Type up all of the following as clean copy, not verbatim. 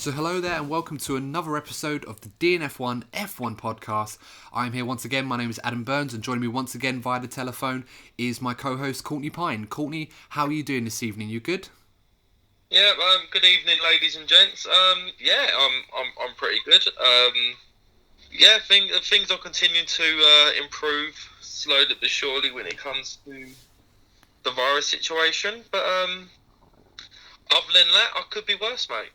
So hello there and welcome to another episode of the DNF1 F1 podcast. I'm here once again, my name is Adam Burns, and joining me once again via the telephone is my co-host Courtney Pine. Courtney, how are you doing this evening? You good? Yeah, good evening, ladies and gents. I'm pretty good. Things are continuing to improve slowly but surely when it comes to the virus situation. But other than that, I could be worse, mate.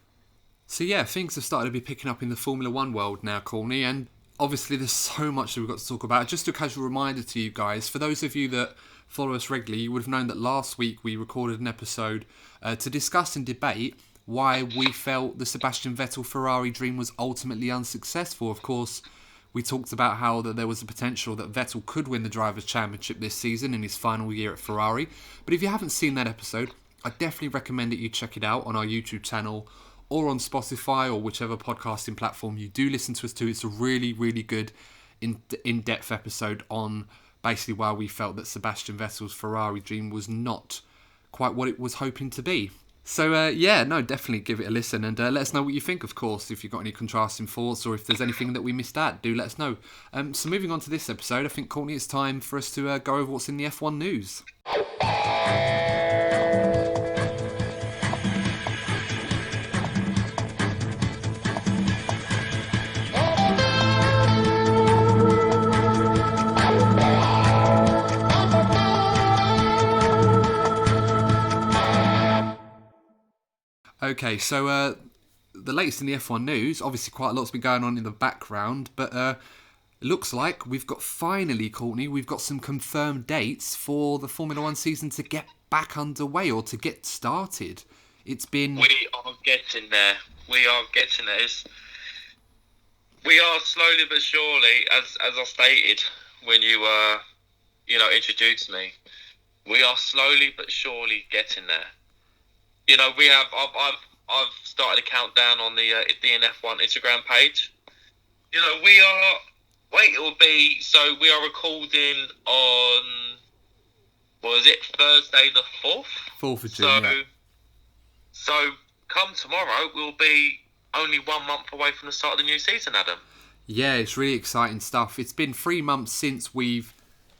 So yeah, things have started to be picking up in the Formula One world now, Courtney, and obviously there's so much that we've got to talk about. Just a casual reminder to you guys, for those of you that follow us regularly, you would have known that last week we recorded an episode to discuss and debate why we felt the Sebastian Vettel Ferrari dream was ultimately unsuccessful. Of course, we talked about how that there was a potential that Vettel could win the Drivers' Championship this season in his final year at Ferrari. But if you haven't seen that episode, I definitely recommend that you check it out on our YouTube channel or on Spotify or whichever podcasting platform you do listen to us to. It's a really, really good in-depth episode on basically why we felt that Sebastian Vettel's Ferrari dream was not quite what it was hoping to be. So, definitely give it a listen and let us know what you think, of course. If you've got any contrasting thoughts or if there's anything that we missed out, do let us know. So moving on to this episode, I think, Courtney, it's time for us to go over what's in the F1 news. Okay, so the latest in the F1 news, obviously quite a lot's been going on in the background, but it looks like we've got some confirmed dates for the Formula One season to get back underway or to get started. It's been... We are getting there. We are slowly but surely, as I stated when you introduced me, we are slowly but surely getting there. You know, I've started a countdown on the DNF1 Instagram page. You know, we are recording on, Thursday the 4th? 4th of June, So come tomorrow, we'll be only 1 month away from the start of the new season, Adam. Yeah, it's really exciting stuff. It's been 3 months since we've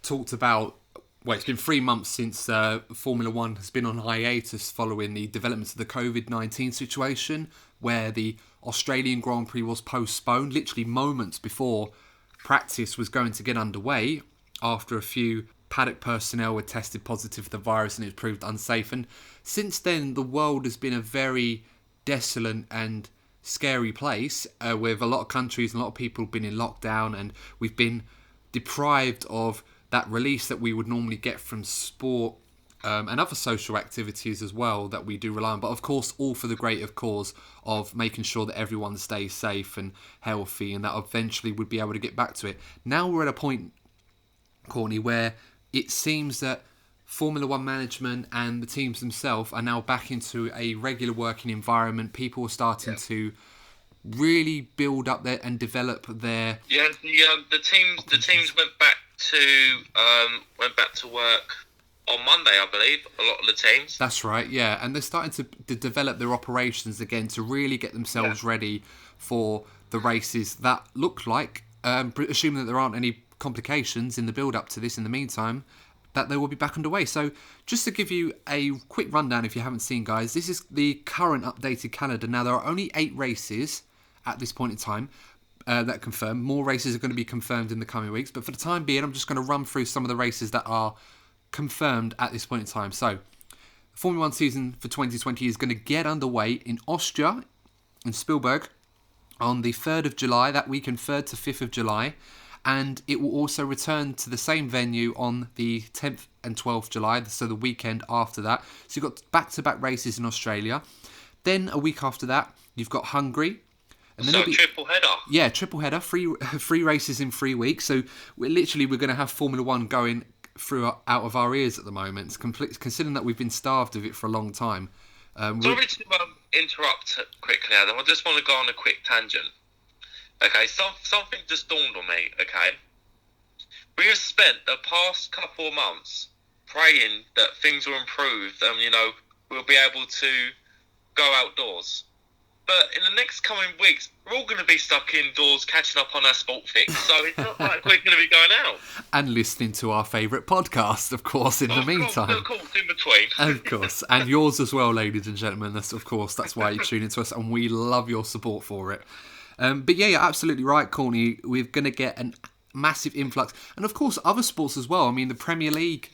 talked about... Well, it's been 3 months since Formula One has been on hiatus following the developments of the COVID-19 situation, where the Australian Grand Prix was postponed literally moments before practice was going to get underway after a few paddock personnel were tested positive for the virus and it proved unsafe. And since then, the world has been a very desolate and scary place with a lot of countries and a lot of people been in lockdown, and we've been deprived of that release that we would normally get from sport and other social activities as well that we do rely on. But of course, all for the greater cause of making sure that everyone stays safe and healthy and that eventually we'd be able to get back to it. Now we're at a point, Courtney, where it seems that Formula One management and the teams themselves are now back into a regular working environment. People are starting to really build up and develop their... Yeah, the teams went back to work on Monday, I believe, a lot of the teams. That's right, yeah. And they're starting to develop their operations again to really get themselves ready for the races that look like, assuming that there aren't any complications in the build-up to this in the meantime, that they will be back underway. So just to give you a quick rundown if you haven't seen, guys, this is the current updated calendar. Now, there are only 8 races at this point in time that confirmed. More races are going to be confirmed in the coming weeks, but for the time being, I'm just going to run through some of the races that are confirmed at this point in time. So, the Formula 1 season for 2020 is going to get underway in Austria, in Spielberg, on the 3rd of July, that weekend, 3rd to 5th of July, and it will also return to the same venue on the 10th and 12th July, so the weekend after that. So you've got back-to-back races in Australia. Then, a week after that, you've got Hungary. And then triple header. Yeah, triple header. Three races in 3 weeks. So we're going to have Formula One going out of our ears at the moment. Considering that we've been starved of it for a long time. Sorry to interrupt quickly, Adam. I just want to go on a quick tangent. Okay, something just dawned on me. Okay, we have spent the past couple of months praying that things will improve and we'll be able to go outdoors. but in the next coming weeks, we're all going to be stuck indoors catching up on our sport fix. So it's not like we're going to be going out. And listening to our favourite podcast, of course, in the meantime. Of course, in between. Of course. And yours as well, ladies and gentlemen. That's why you tune into us, and we love your support for it. But yeah, you're absolutely right, Courtney. We're going to get a massive influx. And of course, other sports as well. I mean, the Premier League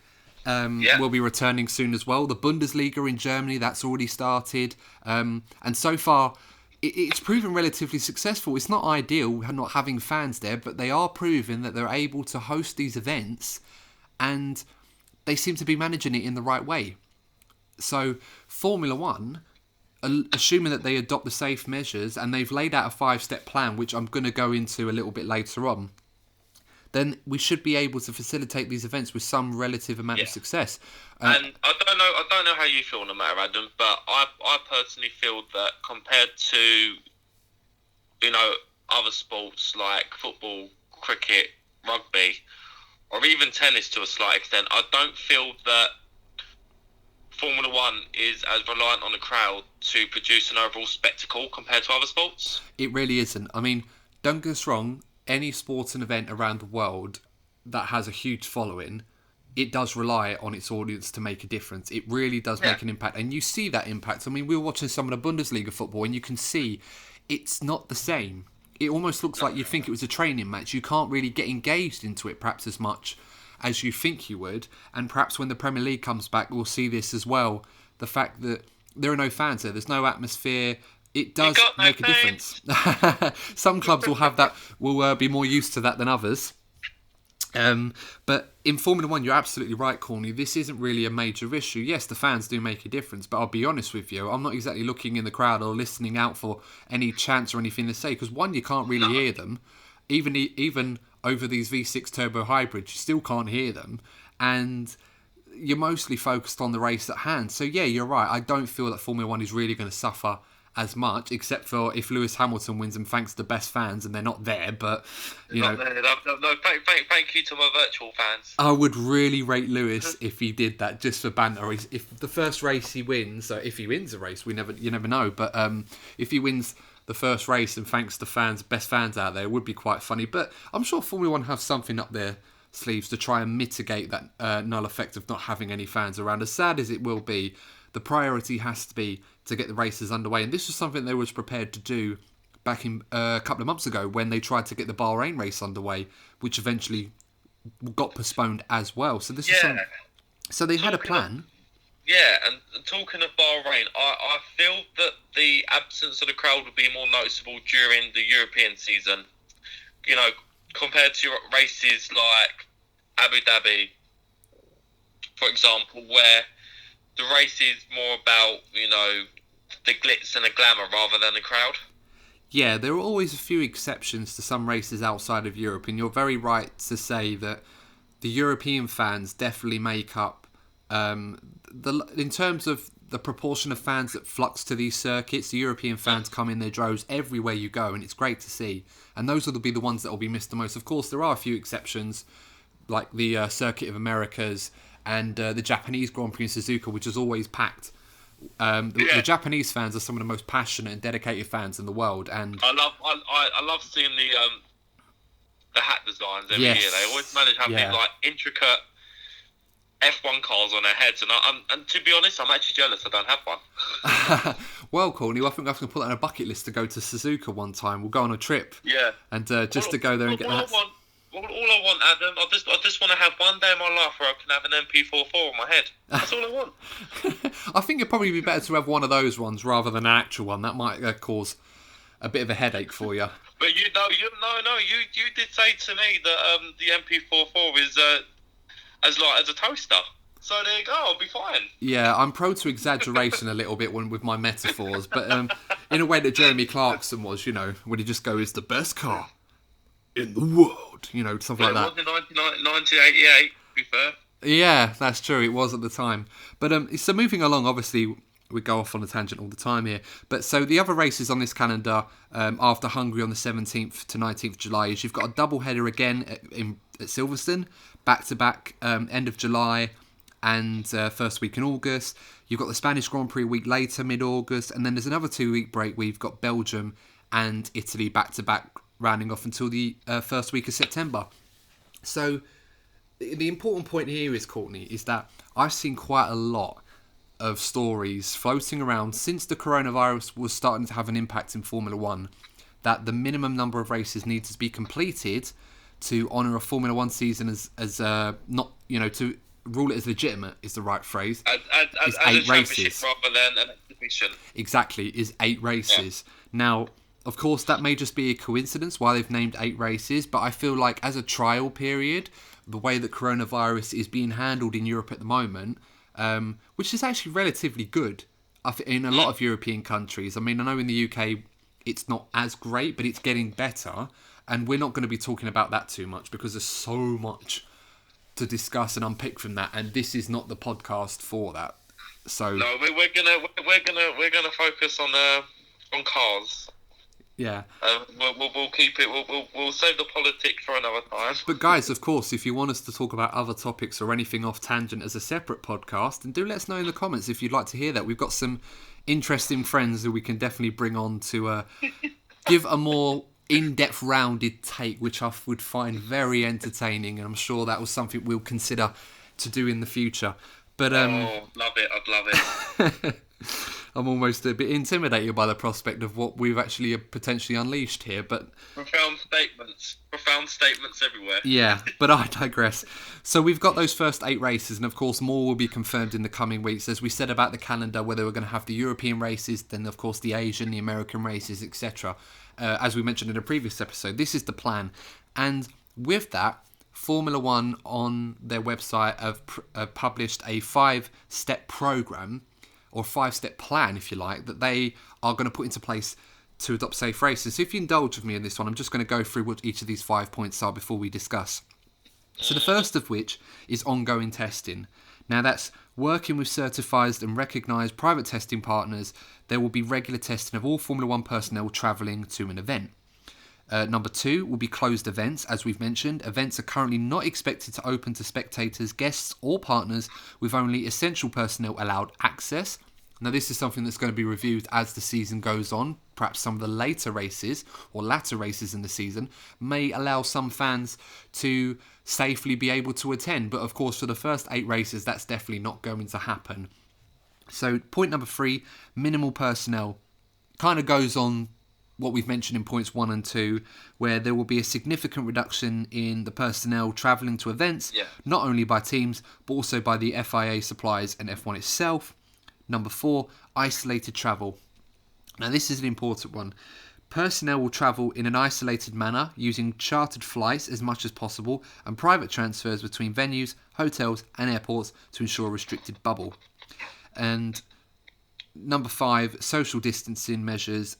will be returning soon as well. The Bundesliga in Germany, that's already started. And so far, it's proven relatively successful. It's not ideal not having fans there, but they are proving that they're able to host these events, and they seem to be managing it in the right way. So Formula One, assuming that they adopt the safe measures, and they've laid out a 5-step plan, which I'm going to go into a little bit later on, then we should be able to facilitate these events with some relative amount of success. And I don't know how you feel on the matter, Adam, but I personally feel that compared to, other sports like football, cricket, rugby, or even tennis to a slight extent, I don't feel that Formula One is as reliant on the crowd to produce an overall spectacle compared to other sports. It really isn't. I mean, don't get us wrong, any sporting event around the world that has a huge following, it does rely on its audience to make a difference. It really does make an impact. And you see that impact. I mean, we were watching some of the Bundesliga football, and you can see it's not the same. It almost looks like you'd think it was a training match. You can't really get engaged into it perhaps as much as you think you would. And perhaps when the Premier League comes back, we'll see this as well. The fact that there are no fans there, there's no atmosphere. It does make a difference. Some clubs will be more used to that than others. But in Formula One, you're absolutely right, Courtney. This isn't really a major issue. Yes, the fans do make a difference, but I'll be honest with you, I'm not exactly looking in the crowd or listening out for any chants or anything to say, because one, you can't really hear them. Even over these V6 turbo hybrids, you still can't hear them. And you're mostly focused on the race at hand. So yeah, you're right. I don't feel that Formula One is really going to suffer as much, except for if Lewis Hamilton wins, and thanks to the best fans, and they're not there, but No, thank you to my virtual fans. I would really rate Lewis if he did that, just for banter. If the first race he wins, so if he wins a race, you never know, but if he wins the first race, and thanks to fans, best fans out there, it would be quite funny. But I'm sure Formula One have something up their sleeves to try and mitigate that null effect of not having any fans around. As sad as it will be, the priority has to be to get the races underway. And this was something they was prepared to do back in a couple of months ago when they tried to get the Bahrain race underway, which eventually got postponed as well. So this is so they had a plan. And talking of Bahrain, I feel that the absence of the crowd would be more noticeable during the European season. Compared to races like Abu Dhabi, for example, where the race is more about, the glitz and the glamour rather than the crowd. Yeah, there are always a few exceptions to some races outside of Europe, and you're very right to say that the European fans definitely make up, in terms of the proportion of fans that flux to these circuits, the European fans come in their droves everywhere you go, and it's great to see. And those will be the ones that will be missed the most. Of course, there are a few exceptions, like the Circuit of Americas and the Japanese Grand Prix in Suzuka, which is always packed. The Japanese fans are some of the most passionate and dedicated fans in the world, and I love seeing the hat designs every year. They always manage to have these like intricate F1 cars on their heads, and to be honest, I'm actually jealous I don't have one. Well, Courtney, I think I can put that on a bucket list to go to Suzuka one time. We'll go on a trip. Yeah. And just to go there and get that. All I want, Adam, I just want to have one day in my life where I can have an MP44 on my head. That's all I want. I think it'd probably be better to have one of those ones rather than an actual one. That might cause a bit of a headache for you. But you did say to me that the MP44 is as a toaster. So there you go, I'll be fine. Yeah, I'm prone to exaggeration a little bit with my metaphors, but in a way that Jeremy Clarkson was, when he just goes, the best car in the world, stuff like that. It was in 1988, to be fair. Yeah, that's true, it was at the time. But so moving along, obviously, we go off on a tangent all the time here. But so the other races on this calendar, after Hungary on the 17th to 19th July, is you've got a double header again at Silverstone, back-to-back, end of July, and first week in August. You've got the Spanish Grand Prix a week later, mid-August, and then there's another 2-week break where you've got Belgium and Italy back-to-back, rounding off until the first week of September. So the important point here is, Courtney, is that I've seen quite a lot of stories floating around since the coronavirus was starting to have an impact in Formula One, that the minimum number of races needs to be completed to honour a Formula One season as not, to rule it as legitimate is the right phrase. As 8 races rather than an exhibition. Exactly, is 8 races. Yeah. Now, of course, that may just be a coincidence why they've named 8 races, but I feel like as a trial period, the way that coronavirus is being handled in Europe at the moment, which is actually relatively good in a lot of European countries. I mean, I know in the UK it's not as great, but it's getting better, and we're not going to be talking about that too much because there's so much to discuss and unpick from that, and this is not the podcast for that. So no, we're gonna focus on cars. Yeah. We'll keep it. We'll save the politics for another time. But guys, of course, if you want us to talk about other topics or anything off tangent as a separate podcast, then do let us know in the comments if you'd like to hear that. We've got some interesting friends who we can definitely bring on to give a more in-depth, rounded take, which I would find very entertaining, and I'm sure that was something we'll consider to do in the future. But love it! I'd love it. I'm almost a bit intimidated by the prospect of what we've actually potentially unleashed here, but profound statements everywhere. Yeah, but I digress. So we've got those first 8 races, and of course more will be confirmed in the coming weeks. As we said about the calendar, whether we're going to have the European races, then of course the Asian, the American races, etc. As we mentioned in a previous episode, this is the plan. And with that, Formula One on their website have published a 5-step program, or 5-step plan, if you like, that they are going to put into place to adopt safe races. So if you indulge with me in this one, I'm just going to go through what each of these 5 points are before we discuss. So the first of which is ongoing testing. Now that's working with certified and recognised private testing partners. There will be regular testing of all Formula One personnel travelling to an event. Number 2 will be closed events. As we've mentioned, events are currently not expected to open to spectators, guests or partners, with only essential personnel allowed access. Now this is something that's going to be reviewed as the season goes on. Perhaps some of the later races or latter races in the season may allow some fans to safely be able to attend. But of course for the first 8 races that's definitely not going to happen. So point number 3, minimal personnel, kind of goes on what we've mentioned in points 1 and 2, where there will be a significant reduction in the personnel travelling to events, not only by teams, but also by the FIA suppliers and F1 itself. Number 4, isolated travel. Now this is an important one. Personnel will travel in an isolated manner using chartered flights as much as possible and private transfers between venues, hotels and airports to ensure a restricted bubble. And number 5, social distancing measures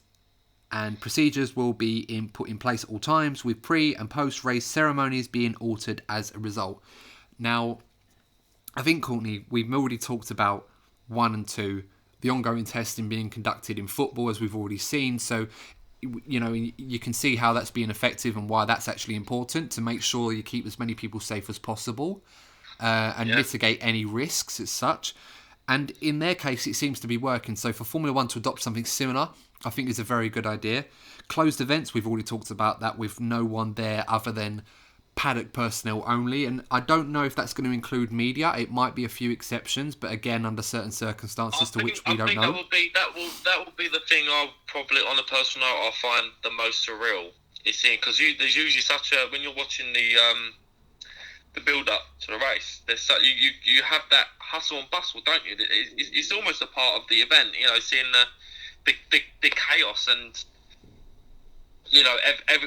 and procedures will be put in place at all times, with pre- and post-race ceremonies being altered as a result. Now, I think, Courtney, we've already talked about 1 and 2, the ongoing testing being conducted in football, as we've already seen. So, you can see how that's being effective and why that's actually important, to make sure you keep as many people safe as possible and mitigate any risks as such. And in their case, it seems to be working. So for Formula One to adopt something similar, I think is a very good idea. Closed events, we've already talked about that, with no one there other than paddock personnel only. And I don't know if that's going to include media. It might be a few exceptions, but again, under certain circumstances which we don't know. That will be the thing I'll probably, on a personal note, I'll find the most surreal. It's because there's usually such a, when you're watching the build up to the race, there's you have that hustle and bustle, don't you? It's almost a part of the event, seeing the chaos, and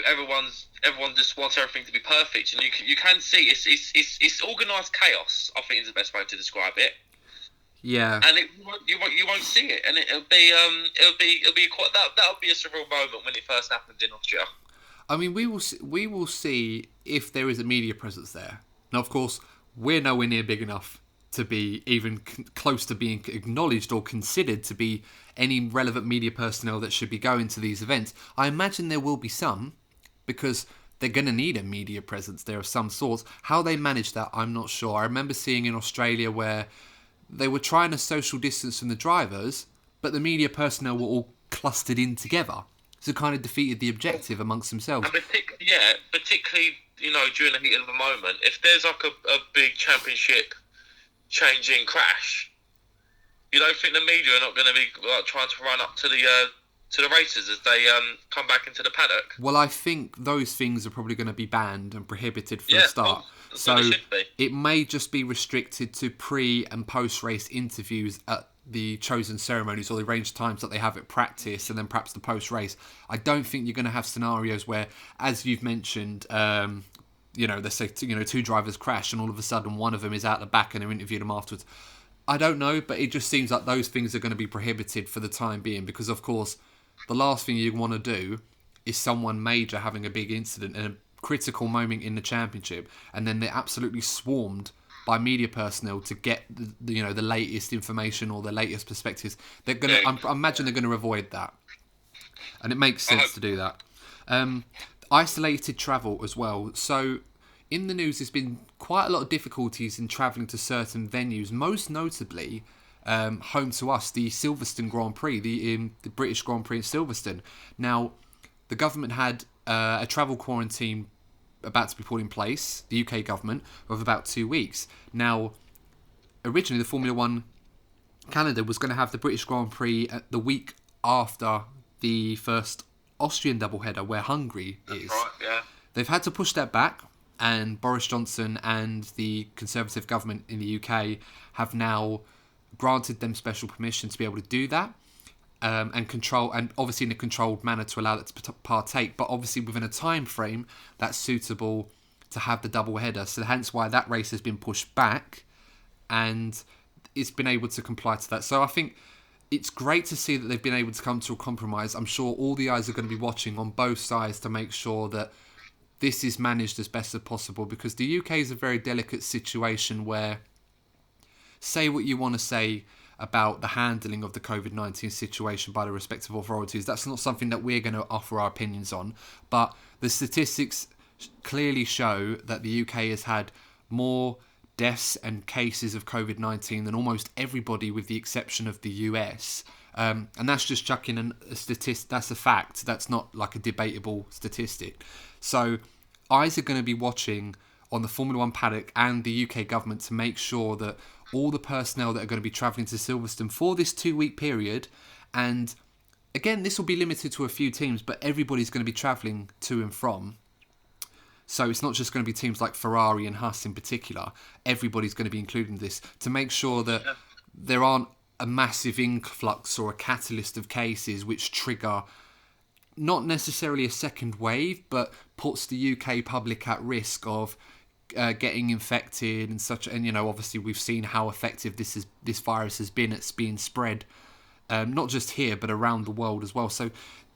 everyone just wants everything to be perfect, and you can see it's organised chaos, I think is the best way to describe it. Yeah. And you won't see it, and it'll be quite, that'll be a surreal moment when it first happened in Austria. I mean, we will see if there is a media presence there. Now, of course, we're nowhere near big enough to be even close to being acknowledged or considered to be any relevant media personnel that should be going to these events. I imagine there will be some, because they're going to need a media presence there of some sort. How they manage that, I'm not sure. I remember seeing in Australia where they were trying to social distance from the drivers, but the media personnel were all clustered in together. So it kind of defeated the objective amongst themselves. And particularly, during the heat of the moment, if there's like a big championship changing crash, you don't think the media are not going to be like trying to run up to the races as they come back into the paddock? Well, I think those things are probably going to be banned and prohibited for a start. So it may just be restricted to pre- and post-race interviews at the chosen ceremonies or the arranged times that they have at practice, and then perhaps the post-race. I don't think you're going to have scenarios where, as you've mentioned, let's say two drivers crash and all of a sudden one of them is out the back and they're interviewing them afterwards. I don't know, but it just seems like those things are going to be prohibited for the time being, because of course the last thing you want to do is someone major having a big incident in a critical moment in the championship, and then they're absolutely swarmed by media personnel to get the latest information or the latest perspectives. They're gonna, I imagine they're going to avoid that, and it makes sense to do that. Isolated travel as well. So in the news, there's been quite a lot of difficulties in travelling to certain venues, most notably home to us, the Silverstone Grand Prix, the British Grand Prix in Silverstone. Now, the government had a travel quarantine about to be put in place, the UK government, of about 2 weeks. Now, originally the Formula 1 Canada was going to have the British Grand Prix the week after the first Austrian doubleheader, where Hungary is. That's right, yeah. They've had to push that back, and Boris Johnson and the Conservative government in the UK have now granted them special permission to be able to do that. And control, and obviously in a controlled manner to allow that to partake, but obviously within a time frame that's suitable to have the double header. So hence why that race has been pushed back, and it's been able to comply to that. So I think it's great to see that they've been able to come to a compromise. I'm sure all the eyes are going to be watching on both sides to make sure that this is managed as best as possible, because the UK is a very delicate situation where, say what you want to say about the handling of the COVID-19 situation by the respective authorities, that's not something that we're going to offer our opinions on. But the statistics clearly show that the UK has had more deaths and cases of COVID-19 than almost everybody, with the exception of the US. And that's just chucking a statistic. That's a fact. That's not like a debatable statistic. So eyes are going to be watching on the Formula 1 paddock and the UK government to make sure that all the personnel that are going to be travelling to Silverstone for this 2 week period, and again, this will be limited to a few teams, but everybody's going to be travelling to and from. So it's not just going to be teams like Ferrari and Haas in particular. Everybody's going to be included in this to make sure that there aren't a massive influx or a catalyst of cases which trigger not necessarily a second wave, but puts the UK public at risk of getting infected and such. And obviously we've seen how effective this virus has been at being spread, not just here but around the world as well. So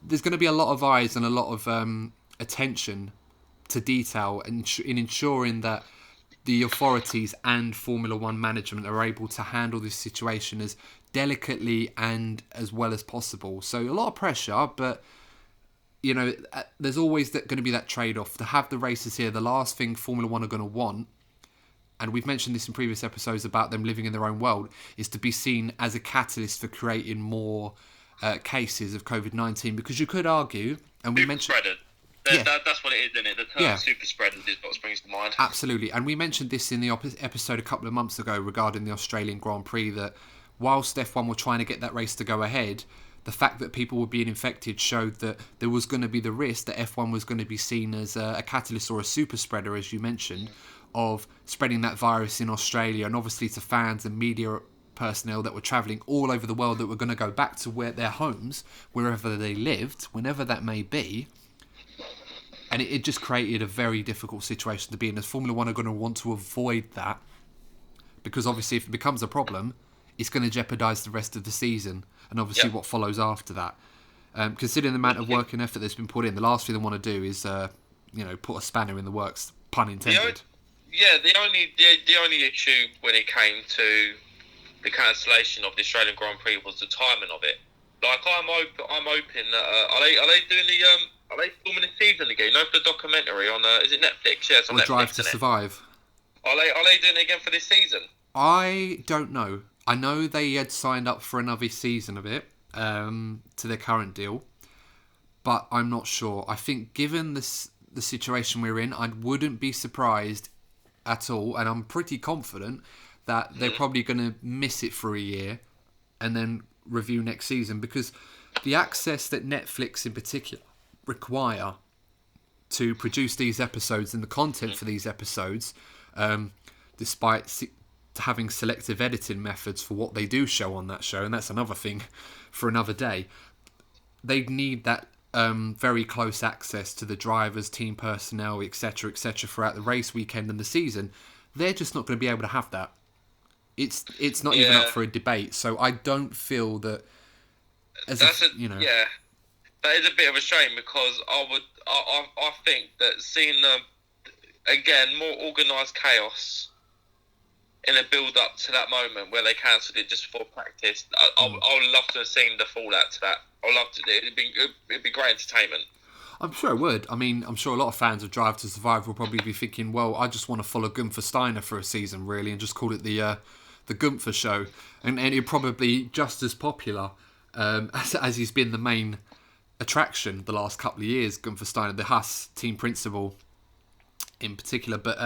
there's going to be a lot of eyes and a lot of attention to detail in ensuring that the authorities and Formula 1 management are able to handle this situation as delicately and as well as possible. So a lot of pressure, but there's always going to be that trade-off. To have the races here, the last thing Formula 1 are going to want, and we've mentioned this in previous episodes about them living in their own world, is to be seen as a catalyst for creating more cases of COVID-19. Because you could argue, and we mentioned... That's what it is, isn't it? The term super spreaders is what springs to mind. Absolutely. And we mentioned this in the episode a couple of months ago regarding the Australian Grand Prix, that whilst F1 were trying to get that race to go ahead, the fact that people were being infected showed that there was going to be the risk that F1 was going to be seen as a catalyst or a super spreader, as you mentioned, of spreading that virus in Australia, and obviously to fans and media personnel that were travelling all over the world that were going to go back to their homes, wherever they lived, whenever that may be. And it just created a very difficult situation to be in, as Formula 1 are going to want to avoid that, because obviously if it becomes a problem, it's going to jeopardise the rest of the season and obviously what follows after that. Considering the amount of work and effort that's been put in, the last thing they want to do is put a spanner in the works, pun intended. The only issue when it came to the cancellation of the Australian Grand Prix was the timing of it. Like I'm open that are they doing Are they filming the season again? You know, for the documentary on is it Netflix? Yeah, it's on Or Netflix. Drive to isn't it? Survive. Are they doing it again for this season? I don't know. I know they had signed up for another season of it to their current deal, but I'm not sure. I think given this the situation we're in, I wouldn't be surprised at all, and I'm pretty confident that they're probably going to miss it for a year and then review next season, because the access that Netflix in particular require to produce these episodes and the content for these episodes, despite having selective editing methods for what they do show on that show, and that's another thing for another day, they need that very close access to the drivers, team personnel, etc., throughout the race weekend and the season. They're just not going to be able to have that. It's not even up for a debate. So I don't feel that Yeah, that is a bit of a shame, because I think that seeing again more organised chaos in a build up to that moment where they cancelled it just before practice, I would love to have seen the fallout to that. I'd love to. It'd be great entertainment. I'm sure it would. I mean, I'm sure a lot of fans of Drive to Survive will probably be thinking, well, I just want to follow Gunther Steiner for a season, really, and just call it the Gunther show. And it'd probably just as popular as he's been the main attraction the last couple of years, Gunther Steiner, the Haas team principal in particular. But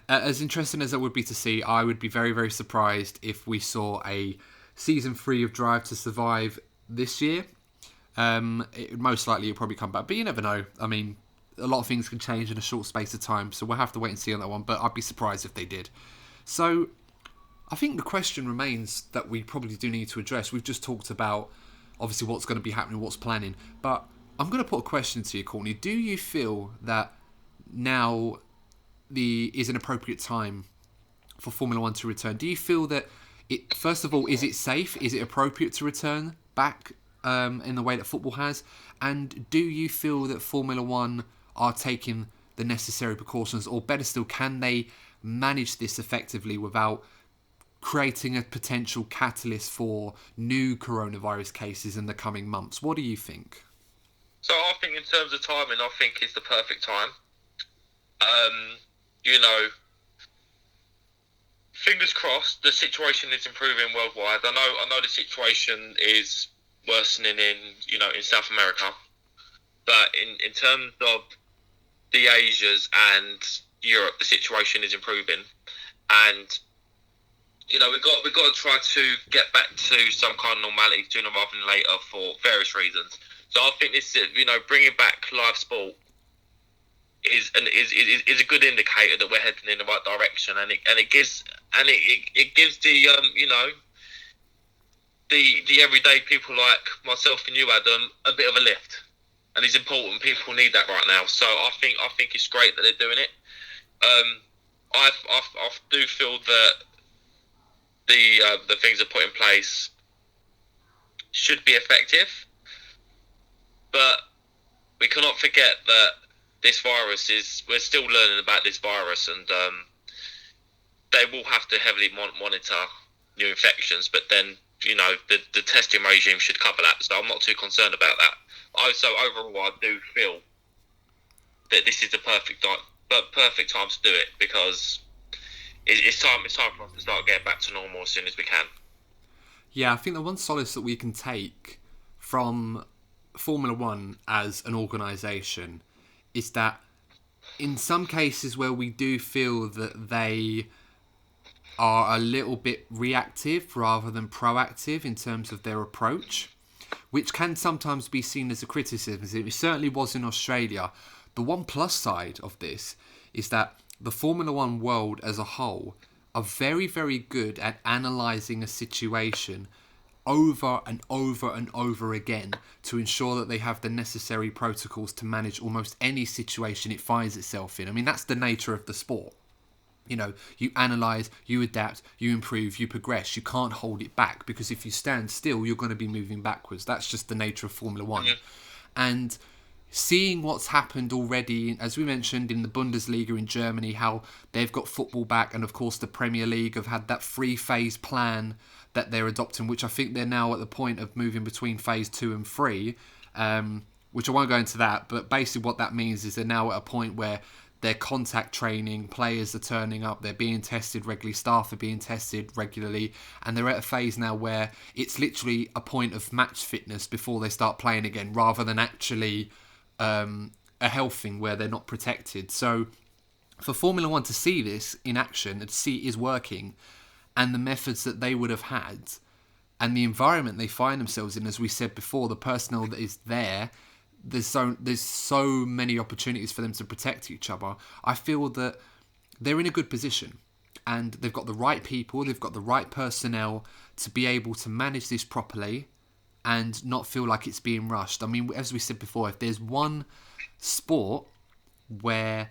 as interesting as it would be to see, I would be very, very surprised if we saw a season 3 of Drive to Survive this year. Most likely it'll probably come back, but you never know. I mean, a lot of things can change in a short space of time, so we'll have to wait and see on that one, but I'd be surprised if they did. So I think the question remains that we probably do need to address. We've just talked about obviously what's going to be happening, what's planning, but I'm going to put a question to you, Courtney. Do you feel that now is an appropriate time for Formula One to return? Do you feel that first of all, is it safe? Is it appropriate to return back in the way that football has? And do you feel that Formula One are taking the necessary precautions, or better still, can they manage this effectively without creating a potential catalyst for new coronavirus cases in the coming months? What do you think? So I think in terms of timing, I think it's the perfect time. Fingers crossed, the situation is improving worldwide. I know the situation is worsening in South America, but in terms of the Asias and Europe, the situation is improving, and we've got to try to get back to some kind of normality sooner rather than later for various reasons. So I think this, bringing back live sport is a good indicator that we're heading in the right direction, and it gives the everyday people like myself and you, Adam, a bit of a lift, and it's important. People need that right now, so I think it's great that they're doing it. I do feel that the things that are put in place should be effective, but we cannot forget that this virus we're still learning about this virus, and they will have to heavily monitor new infections, but then the testing regime should cover that, so I'm not too concerned about that. So overall, I do feel that this is the perfect time to do it, because it's time for us to start getting back to normal as soon as we can. Yeah, I think the one solace that we can take from Formula One as an organisation is that in some cases where we do feel that they are a little bit reactive rather than proactive in terms of their approach, which can sometimes be seen as a criticism. It certainly was in Australia. The one plus side of this is that the Formula One world as a whole are very, very good at analysing a situation over and over and over again to ensure that they have the necessary protocols to manage almost any situation it finds itself in. I mean, that's the nature of the sport. You analyse, you adapt, you improve, you progress. You can't hold it back, because if you stand still, you're going to be moving backwards. That's just the nature of Formula One. Mm-hmm. And seeing what's happened already, as we mentioned, in the Bundesliga in Germany, how they've got football back, and of course the Premier League have had that 3-phase plan that they're adopting, which I think they're now at the point of moving between phase 2 and 3, which I won't go into that, but basically what that means is they're now at a point where their contact training, players are turning up, they're being tested regularly, staff are being tested regularly, and they're at a phase now where it's literally a point of match fitness before they start playing again, rather than actually a health thing where they're not protected. So for Formula One to see this in action and to see it is working, and the methods that they would have had, and the environment they find themselves in, as we said before, the personnel that is there, there's so many opportunities for them to protect each other. I feel that they're in a good position, and they've got the right people, they've got the right personnel to be able to manage this properly and not feel like it's being rushed. I mean, as we said before, if there's one sport where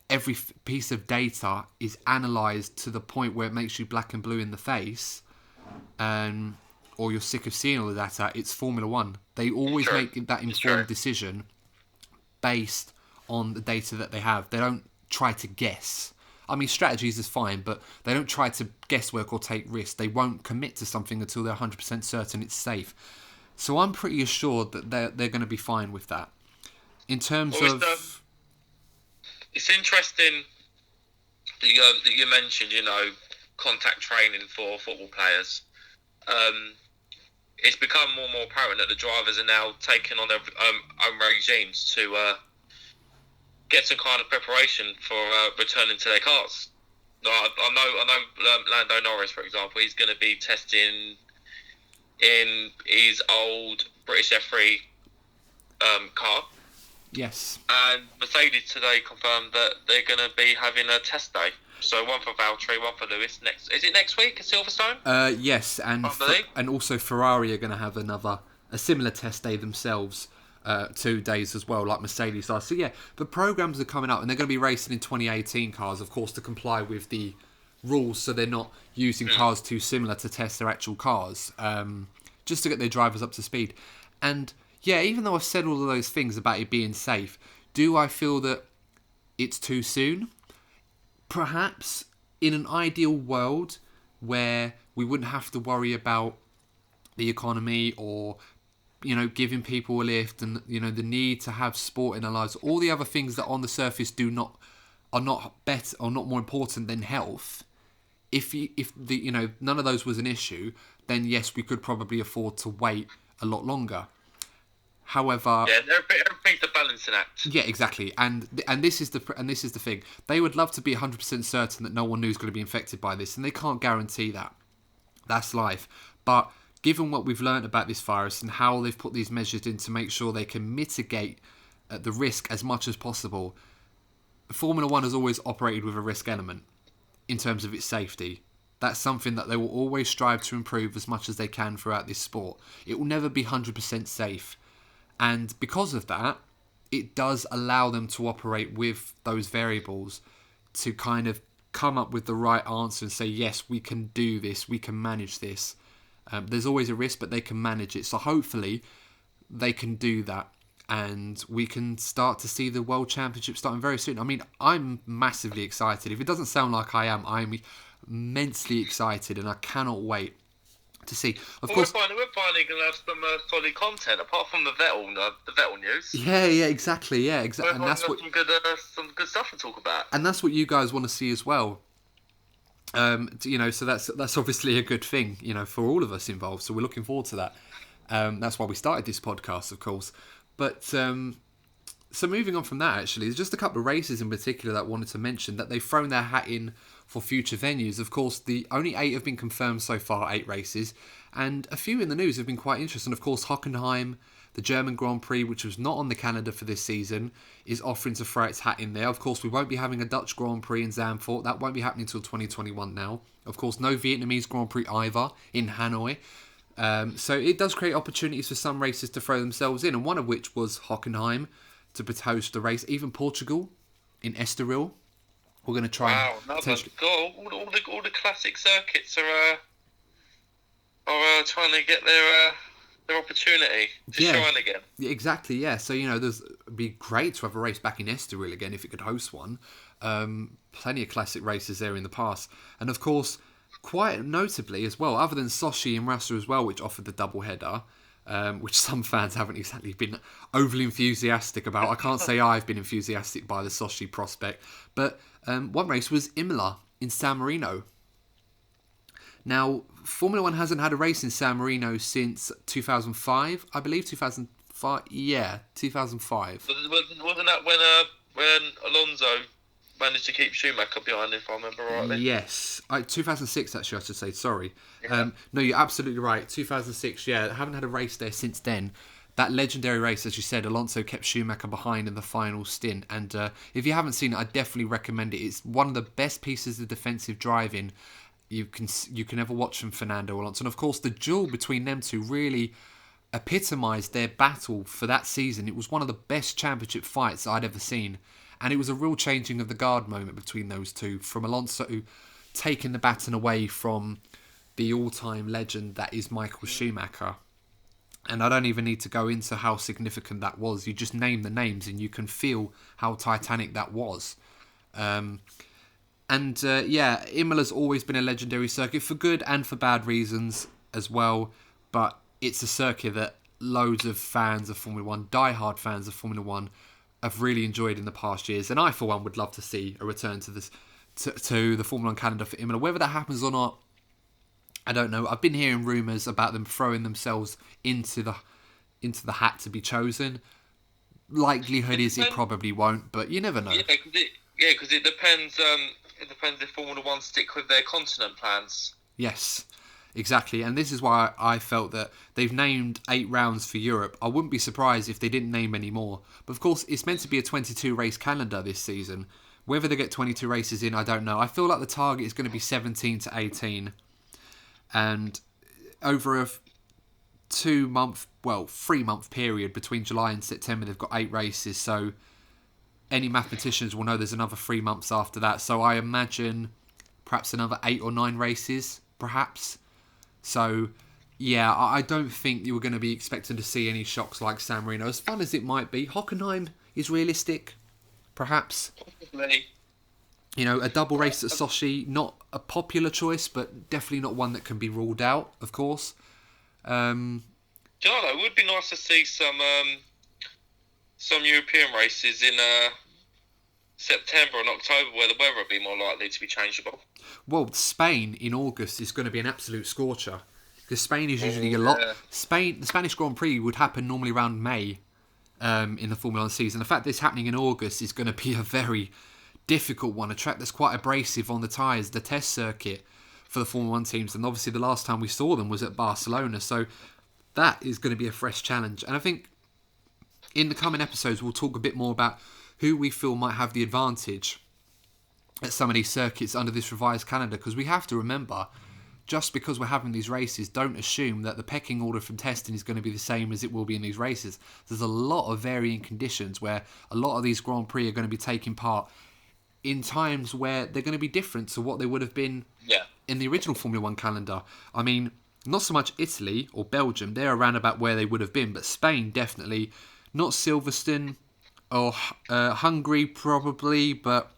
every piece of data is analysed to the point where it makes you black and blue in the face, or you're sick of seeing all the data, it's Formula One. They always make that informed decision based on the data that they have. They don't try to guess. I mean, strategies is fine, but they don't try to guesswork or take risks. They won't commit to something until they're 100% certain it's safe. So I'm pretty assured that they're going to be fine with that. In terms of... It's interesting that you mentioned, contact training for football players. It's become more and more apparent that the drivers are now taking on their own regimes to get some kind of preparation for returning to their cars. I know Lando Norris, for example, he's going to be testing in his old British F3 car. Yes. And Mercedes today confirmed that they're going to be having a test day. So one for Valtteri, one for Lewis. Is it next week at Silverstone? Yes, and also Ferrari are going to have a similar test day themselves, 2 days as well, like Mercedes are. So yeah, the programs are coming up, and they're going to be racing in 2018 cars, of course, to comply with the rules, so they're not using cars too similar to test their actual cars, just to get their drivers up to speed. And yeah, even though I've said all of those things about it being safe, do I feel that it's too soon? Perhaps in an ideal world where we wouldn't have to worry about the economy or, giving people a lift and, the need to have sport in our lives, all the other things that on the surface are not better or not more important than health. If none of those was an issue, then yes, we could probably afford to wait a lot longer. However, yeah, everything's a balancing act. Yeah, exactly, and this is the thing. They would love to be 100% certain that no one new is going to be infected by this, and they can't guarantee that. That's life. But given what we've learned about this virus and how they've put these measures in to make sure they can mitigate the risk as much as possible, Formula One has always operated with a risk element in terms of its safety. That's something that they will always strive to improve as much as they can throughout this sport. It will never be 100% safe. And because of that, it does allow them to operate with those variables to kind of come up with the right answer and say, yes, we can do this, we can manage this. There's always a risk, but they can manage it. So hopefully they can do that, and we can start to see the World Championship starting very soon. I mean, I'm massively excited. If it doesn't sound like I'm immensely excited, and I cannot wait to see. Of course, we're finally going to have some solid content apart from the Vettel news. Yeah, exactly. Yeah, exactly. And that's what some good stuff to talk about. And that's what you guys want to see as well. So that's obviously a good thing, for all of us involved. So we're looking forward to that. That's why we started this podcast, of course. But so moving on from that, actually, there's just a couple of races in particular that I wanted to mention that they've thrown their hat in for future venues. Of course, the only 8 have been confirmed so far, 8 races, and a few in the news have been quite interesting. Of course, Hockenheim, the German Grand Prix, which was not on the calendar for this season, is offering to throw its hat in there. Of course, we won't be having a Dutch Grand Prix in Zandvoort. That won't be happening until 2021 now. Of course, no Vietnamese Grand Prix either in Hanoi. So it does create opportunities for some races to throw themselves in, and one of which was Hockenheim to host the race. Even Portugal in Estoril. We're going to try. Wow, all the classic circuits are trying to get their opportunity to shine again. Yeah, exactly. Yeah. So it'd be great to have a race back in Estoril again if it could host one. Plenty of classic races there in the past, and of course, quite notably as well, other than Sochi and Rasa as well, which offered the double header. which some fans haven't exactly been overly enthusiastic about. I can't say I've been enthusiastic by the Sochi prospect, but one race was Imola in San Marino. Now, Formula One hasn't had a race in San Marino since 2005, I believe. 2005, yeah, 2005. Wasn't that when Alonso managed to keep Schumacher behind, if I remember rightly? Yes, 2006 actually, I should say. Sorry. Yeah. No, you're absolutely right. 2006. Yeah, I haven't had a race there since then. That legendary race, as you said, Alonso kept Schumacher behind in the final stint. And if you haven't seen it, I definitely recommend it. It's one of the best pieces of defensive driving you can ever watch from Fernando Alonso. And of course, the duel between them two really epitomised their battle for that season. It was one of the best championship fights I'd ever seen. And it was a real changing of the guard moment between those two, from Alonso taking the baton away from the all-time legend that is Michael Schumacher. And I don't even need to go into how significant that was. You just name the names and you can feel how titanic that was. Imola's always been a legendary circuit for good and for bad reasons as well. But it's a circuit that loads of fans of Formula One, diehard fans of Formula One, have really enjoyed in the past years. And I, for one, would love to see a return to this to the Formula One calendar for Imola. Whether that happens or not, I don't know. I've been hearing rumours about them throwing themselves into the hat to be chosen. Likelihood is it probably won't, but you never know. Yeah, because it depends. It depends if Formula One stick with their continent plans. Yes, exactly. And this is why I felt that they've named 8 rounds for Europe. I wouldn't be surprised if they didn't name any more. But of course, it's meant to be a 22 race calendar this season. Whether they get 22 races in, I don't know. I feel like the target is going to be 17 to 18. And over a 3-month period between July and September, they've got 8 races. So any mathematicians will know there's another 3 months after that. So I imagine perhaps another 8 or 9 races, perhaps. So, yeah, I don't think you were going to be expecting to see any shocks like San Marino. As fun as it might be, Hockenheim is realistic, perhaps. Possibly. You know, a double race at Sochi, not a popular choice, but definitely not one that can be ruled out, of course. Do you know, it would be nice to see some European races in September and October where the weather would be more likely to be changeable. Well, Spain in August is going to be an absolute scorcher, because Spain is usually a lot. The Spanish Grand Prix would happen normally around May in the Formula One season. The fact that it's happening in August is going to be a very difficult one, a track that's quite abrasive on the tyres, the test circuit for the Formula One teams. And obviously the last time we saw them was at Barcelona, so that is going to be a fresh challenge. And I think in the coming episodes we'll talk a bit more about who we feel might have the advantage at some of these circuits under this revised calendar, because we have to remember, just because we're having these races, don't assume that the pecking order from testing is going to be the same as it will be in these races. There's a lot of varying conditions where a lot of these Grand Prix are going to be taking part in times where they're going to be different to what they would have been in the original Formula One calendar. I mean, not so much Italy or Belgium, they're around about where they would have been, but Spain definitely, not Silverstone or Hungary probably, but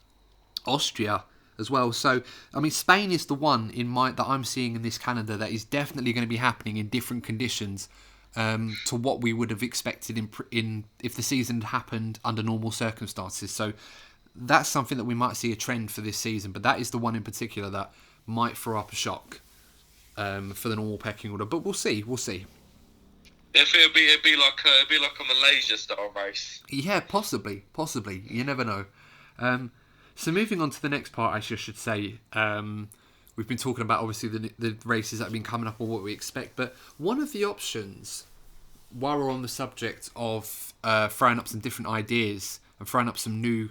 Austria as well. So, I mean, Spain is the one that I'm seeing in this calendar that is definitely going to be happening in different conditions to what we would have expected in if the season had happened under normal circumstances. So that's something that we might see a trend for this season, but that is the one in particular that might throw up a shock for the normal pecking order. But we'll see. It'd be like a Malaysia style race. Yeah, possibly. You never know. So moving on to the next part, I should say, we've been talking about obviously the races that have been coming up or what we expect, but one of the options, while we're on the subject of throwing up some different ideas and throwing up some new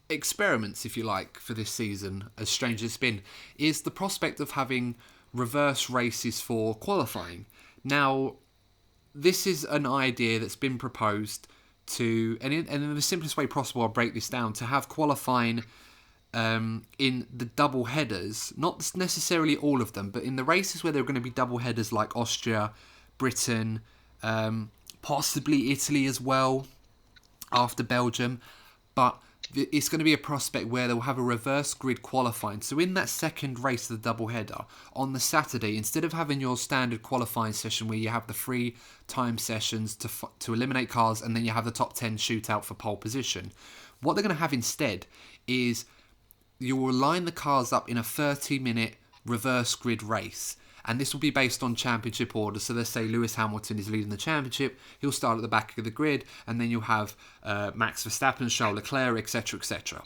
experiments, if you like, for this season, as strange as it's been, is the prospect of having reverse races for qualifying. Now, this is an idea that's been proposed to, and in the simplest way possible, I'll break this down, to have qualifying in the double headers, not necessarily all of them, but in the races where there are going to be double headers like Austria, Britain, possibly Italy as well, after Belgium, but it's going to be a prospect where they'll have a reverse grid qualifying. So in that second race of the doubleheader on the Saturday, instead of having your standard qualifying session where you have the 3 time sessions to eliminate cars and then you have the top 10 shootout for pole position, what they're going to have instead is you will line the cars up in a 30-minute reverse grid race. And this will be based on championship order. So let's say Lewis Hamilton is leading the championship. He'll start at the back of the grid. And then you'll have Max Verstappen, Charles Leclerc, etc., etc.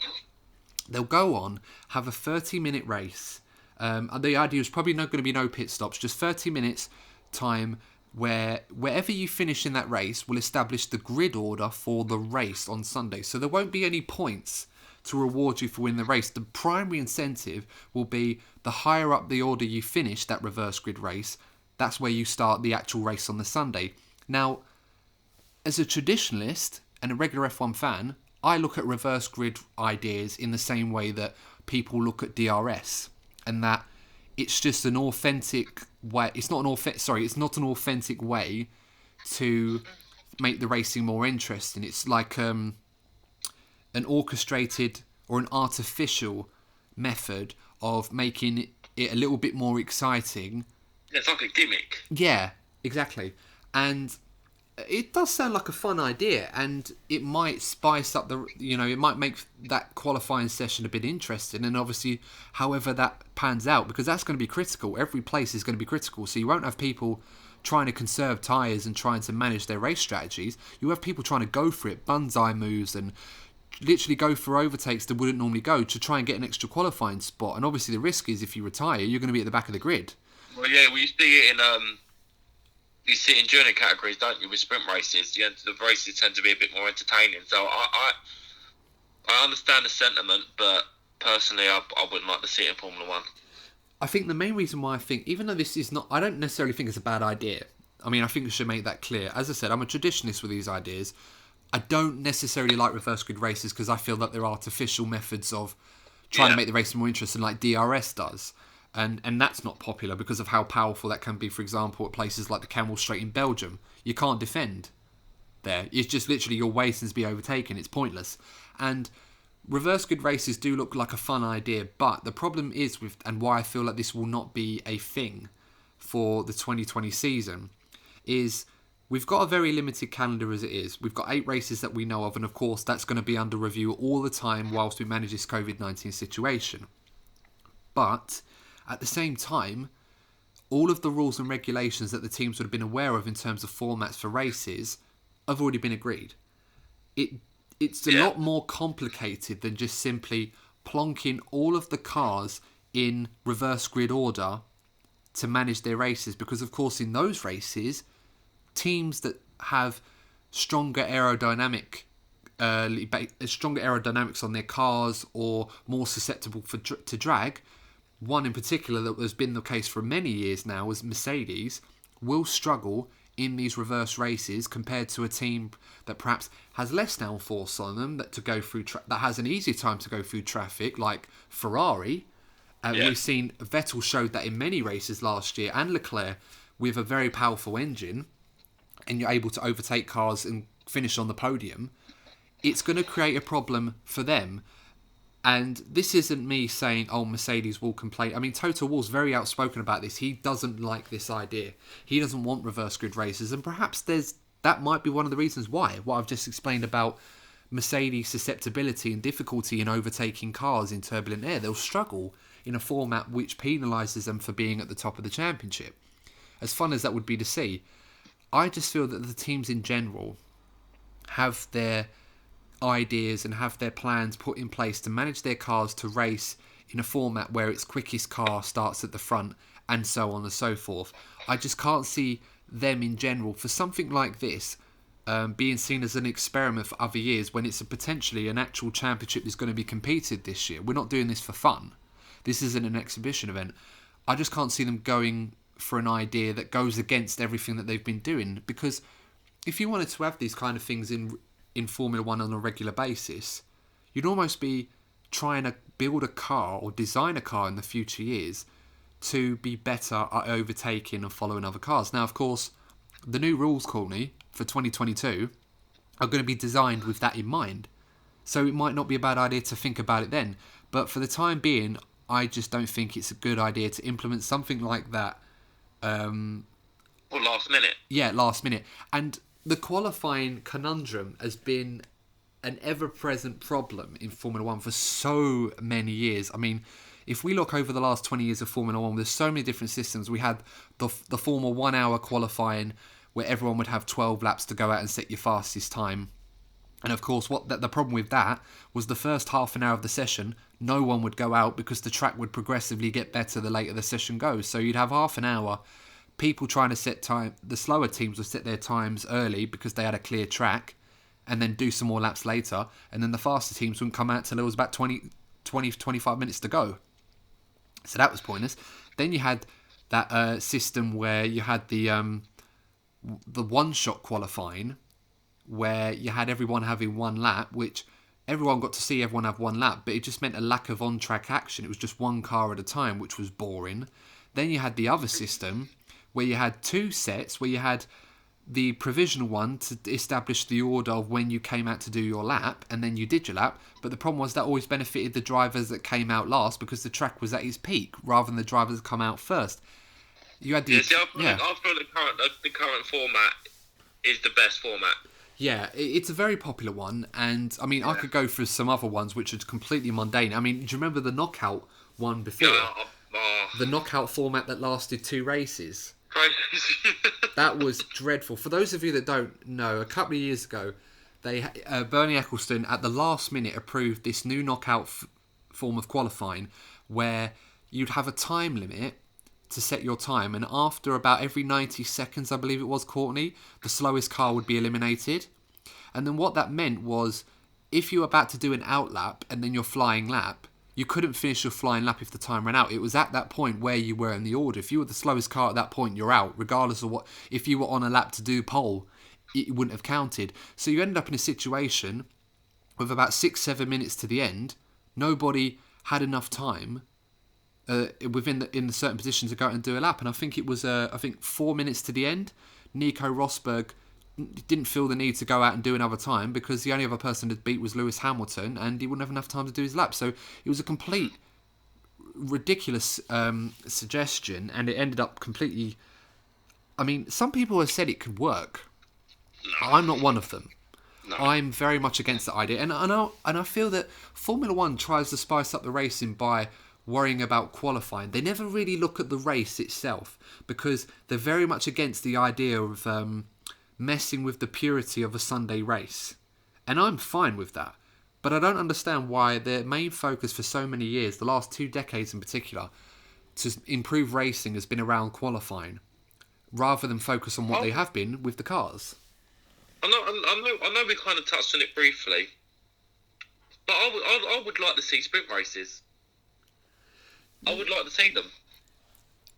They'll go on, have a 30-minute race. And the idea is probably not going to be no pit stops. Just 30 minutes time where wherever you finish in that race will establish the grid order for the race on Sunday. So there won't be any points to reward you for winning the race. The primary incentive will be the higher up the order you finish that reverse grid race, that's where you start the actual race on the Sunday. Now, as a traditionalist and a regular F1 fan, I look at reverse grid ideas in the same way that people look at DRS, and that it's just an authentic way. It's not an authentic way to make the racing more interesting. It's like an orchestrated or an artificial method of making it a little bit more exciting. It's like a gimmick. Yeah, exactly. And it does sound like a fun idea, and it might spice up it might make that qualifying session a bit interesting. And obviously, however that pans out, because that's going to be critical. Every place is going to be critical. So you won't have people trying to conserve tyres and trying to manage their race strategies. You have people trying to go for it, banzai moves, and literally go for overtakes that wouldn't normally go to try and get an extra qualifying spot. And obviously the risk is if you retire, you're going to be at the back of the grid. Well, yeah, you see it in journey categories, don't you, with sprint races? The races tend to be a bit more entertaining. So I understand the sentiment, but personally I wouldn't like to see it in Formula 1. I think the main reason why even though this is not, I don't necessarily think it's a bad idea. I mean, I think we should make that clear. As I said, I'm a traditionalist with these ideas. I don't necessarily like reverse grid races because I feel that they're artificial methods of trying to make the racing more interesting, like DRS does. And that's not popular because of how powerful that can be, for example, at places like the Camel Straight in Belgium. You can't defend there. It's just literally you're waiting to be overtaken. It's pointless. And reverse grid races do look like a fun idea, but the problem is and why I feel like this will not be a thing for the 2020 season, is we've got a very limited calendar as it is. We've got 8 races that we know of, and of course that's going to be under review all the time whilst we manage this COVID-19 situation. But at the same time, all of the rules and regulations that the teams would have been aware of in terms of formats for races have already been agreed. It's a lot more complicated than just simply plonking all of the cars in reverse grid order to manage their races, because of course in those races, teams that have stronger aerodynamics on their cars or more susceptible to drag, one in particular that has been the case for many years now is Mercedes, will struggle in these reverse races compared to a team that perhaps has less downforce on them that has an easier time to go through traffic, like Ferrari. We've seen Vettel showed that in many races last year, and Leclerc with a very powerful engine, and you're able to overtake cars and finish on the podium. It's going to create a problem for them. And this isn't me saying, oh, Mercedes will complain. I mean, Toto Wolff's very outspoken about this. He doesn't like this idea. He doesn't want reverse grid races. And perhaps that might be one of the reasons why. What I've just explained about Mercedes' susceptibility and difficulty in overtaking cars in turbulent air. They'll struggle in a format which penalises them for being at the top of the championship. As fun as that would be to see, I just feel that the teams in general have their ideas and have their plans put in place to manage their cars to race in a format where its quickest car starts at the front and so on and so forth. I just can't see them in general for something like this being seen as an experiment for other years when it's potentially an actual championship that's going to be competed this year. We're not doing this for fun. This isn't an exhibition event. I just can't see them going for an idea that goes against everything that they've been doing, because if you wanted to have these kind of things in Formula 1 on a regular basis, you'd almost be trying to build a car or design a car in the future years to be better at overtaking and following other cars. Now, of course, the new rules, Courtney, for 2022 are going to be designed with that in mind. So it might not be a bad idea to think about it then. But for the time being, I just don't think it's a good idea to implement something like that. Or last minute. Yeah, last minute. And the qualifying conundrum has been an ever-present problem in Formula One for so many years. I mean, if we look over the last 20 years of Formula One, there's so many different systems. We had the former 1 hour qualifying where everyone would have 12 laps to go out and set your fastest time. And of course, the problem with that was the first half an hour of the session, no one would go out because the track would progressively get better the later the session goes. So you'd have half an hour, people trying to set time. The slower teams would set their times early because they had a clear track, and then do some more laps later. And then the faster teams wouldn't come out till there was about 25 minutes to go. So that was pointless. Then you had that system where you had the one-shot qualifying, where you had everyone having one lap, which everyone got to see everyone have one lap, but it just meant a lack of on-track action. It was just one car at a time, which was boring. Then you had the other system, where you had two sets, where you had the provisional one to establish the order of when you came out to do your lap, and then you did your lap. But the problem was that always benefited the drivers that came out last because the track was at its peak, rather than the drivers that come out first. You had the I feel the current format is the best format. Yeah, it's a very popular one, and I mean, I could go through some other ones which are completely mundane. I mean, do you remember the knockout one before? The knockout format that lasted 2 races. That was dreadful. For those of you that don't know, a couple of years ago, Bernie Ecclestone at the last minute approved this new knockout form of qualifying, where you'd have a time limit to set your time, and after about every 90 seconds, I believe it was, Courtney, the slowest car would be eliminated. And then what that meant was, if you were about to do an out lap and then your flying lap, you couldn't finish your flying lap if the time ran out. It was at that point where you were in the order. If you were the slowest car at that point, you're out, regardless of what. If you were on a lap to do pole, it wouldn't have counted. So you ended up in a situation with about 6-7 minutes to the end. Nobody had enough time in the certain position to go out and do a lap, and I think it was 4 minutes to the end. Nico Rosberg didn't feel the need to go out and do another time because the only other person to beat was Lewis Hamilton, and he wouldn't have enough time to do his lap. So it was a complete ridiculous suggestion, and it ended up completely. I mean, some people have said it could work. No. I'm not one of them. No. I'm very much against the idea, and I feel that Formula One tries to spice up the racing by worrying about qualifying. They never really look at the race itself because they're very much against the idea of messing with the purity of a Sunday race. And I'm fine with that. But I don't understand why their main focus for so many years, the last 2 decades in particular, to improve racing has been around qualifying, rather than focus on what they have been with the cars. I know we kind of touched on it briefly, but I would like to see sprint races. I would like to see them.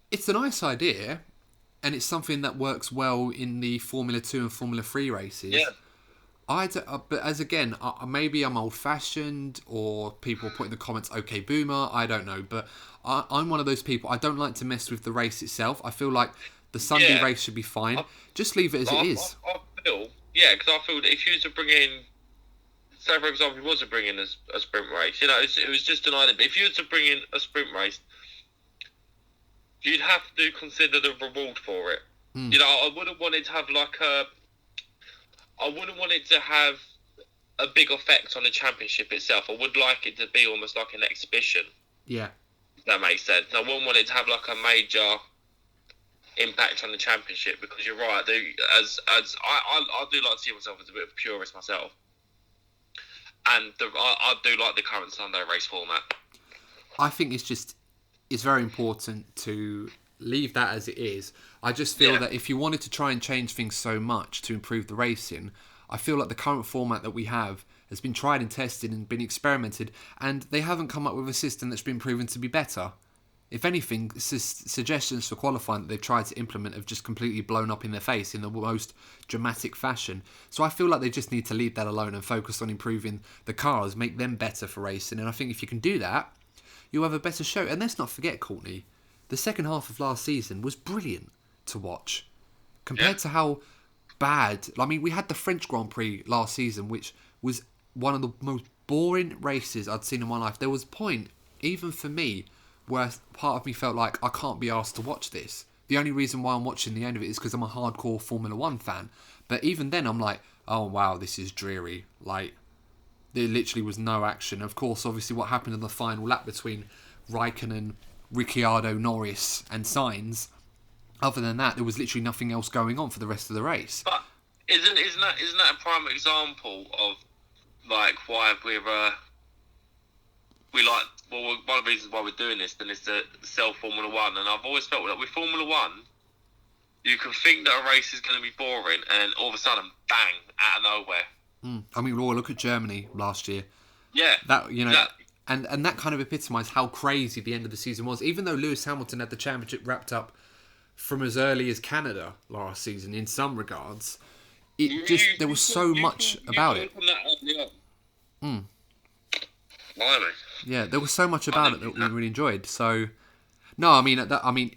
It's a nice idea, and it's something that works well in the Formula 2 and Formula 3 races. Yeah. But as again, maybe I'm old-fashioned, or people put in the comments, okay, boomer, I don't know. But I'm one of those people, I don't like to mess with the race itself. I feel like the Sunday race should be fine. Just leave it as it is. Because I feel that if you was to bring in, say for example, if you was to bring in a sprint race, it was just an idea. But if you was to bring in a sprint race, you'd have to consider the reward for it. I wouldn't want it to have I wouldn't want it to have a big effect on the championship itself. I would like it to be almost like an exhibition. Yeah. If that makes sense. I wouldn't want it to have like a major impact on the championship, because you're right. I do like to see myself as a bit of a purist myself, and I do like the current Sunday race format. I think it's very important to leave that as it is. I just feel that if you wanted to try and change things so much to improve the racing, I feel like the current format that we have has been tried and tested and been experimented, and they haven't come up with a system that's been proven to be better. If anything, suggestions for qualifying that they've tried to implement have just completely blown up in their face in the most dramatic fashion. So I feel like they just need to leave that alone and focus on improving the cars, make them better for racing. And I think if you can do that, you'll have a better show. And let's not forget, Courtney, the second half of last season was brilliant to watch. Compared to how bad... I mean, we had the French Grand Prix last season, which was one of the most boring races I'd seen in my life. There was a point, even for me, where part of me felt like I can't be asked to watch this. The only reason why I'm watching the end of it is because I'm a hardcore Formula 1 fan. But even then, I'm like, oh wow, this is dreary. Like, there literally was no action. Of course, obviously, what happened in the final lap between Raikkonen, Ricciardo, Norris, and Sainz. Other than that, there was literally nothing else going on for the rest of the race. But isn't that a prime example of like why we like, well, one of the reasons why we're doing this then is to sell Formula 1, and I've always felt that with Formula 1, you can think that a race is going to be boring, and all of a sudden, bang, out of nowhere. I mean, look at Germany last year. Yeah. That, and that kind of epitomised how crazy the end of the season was. Even though Lewis Hamilton had the championship wrapped up from as early as Canada last season, in some regards, there was so much about it. Yeah, there was so much about it that we really enjoyed. So, no, I mean,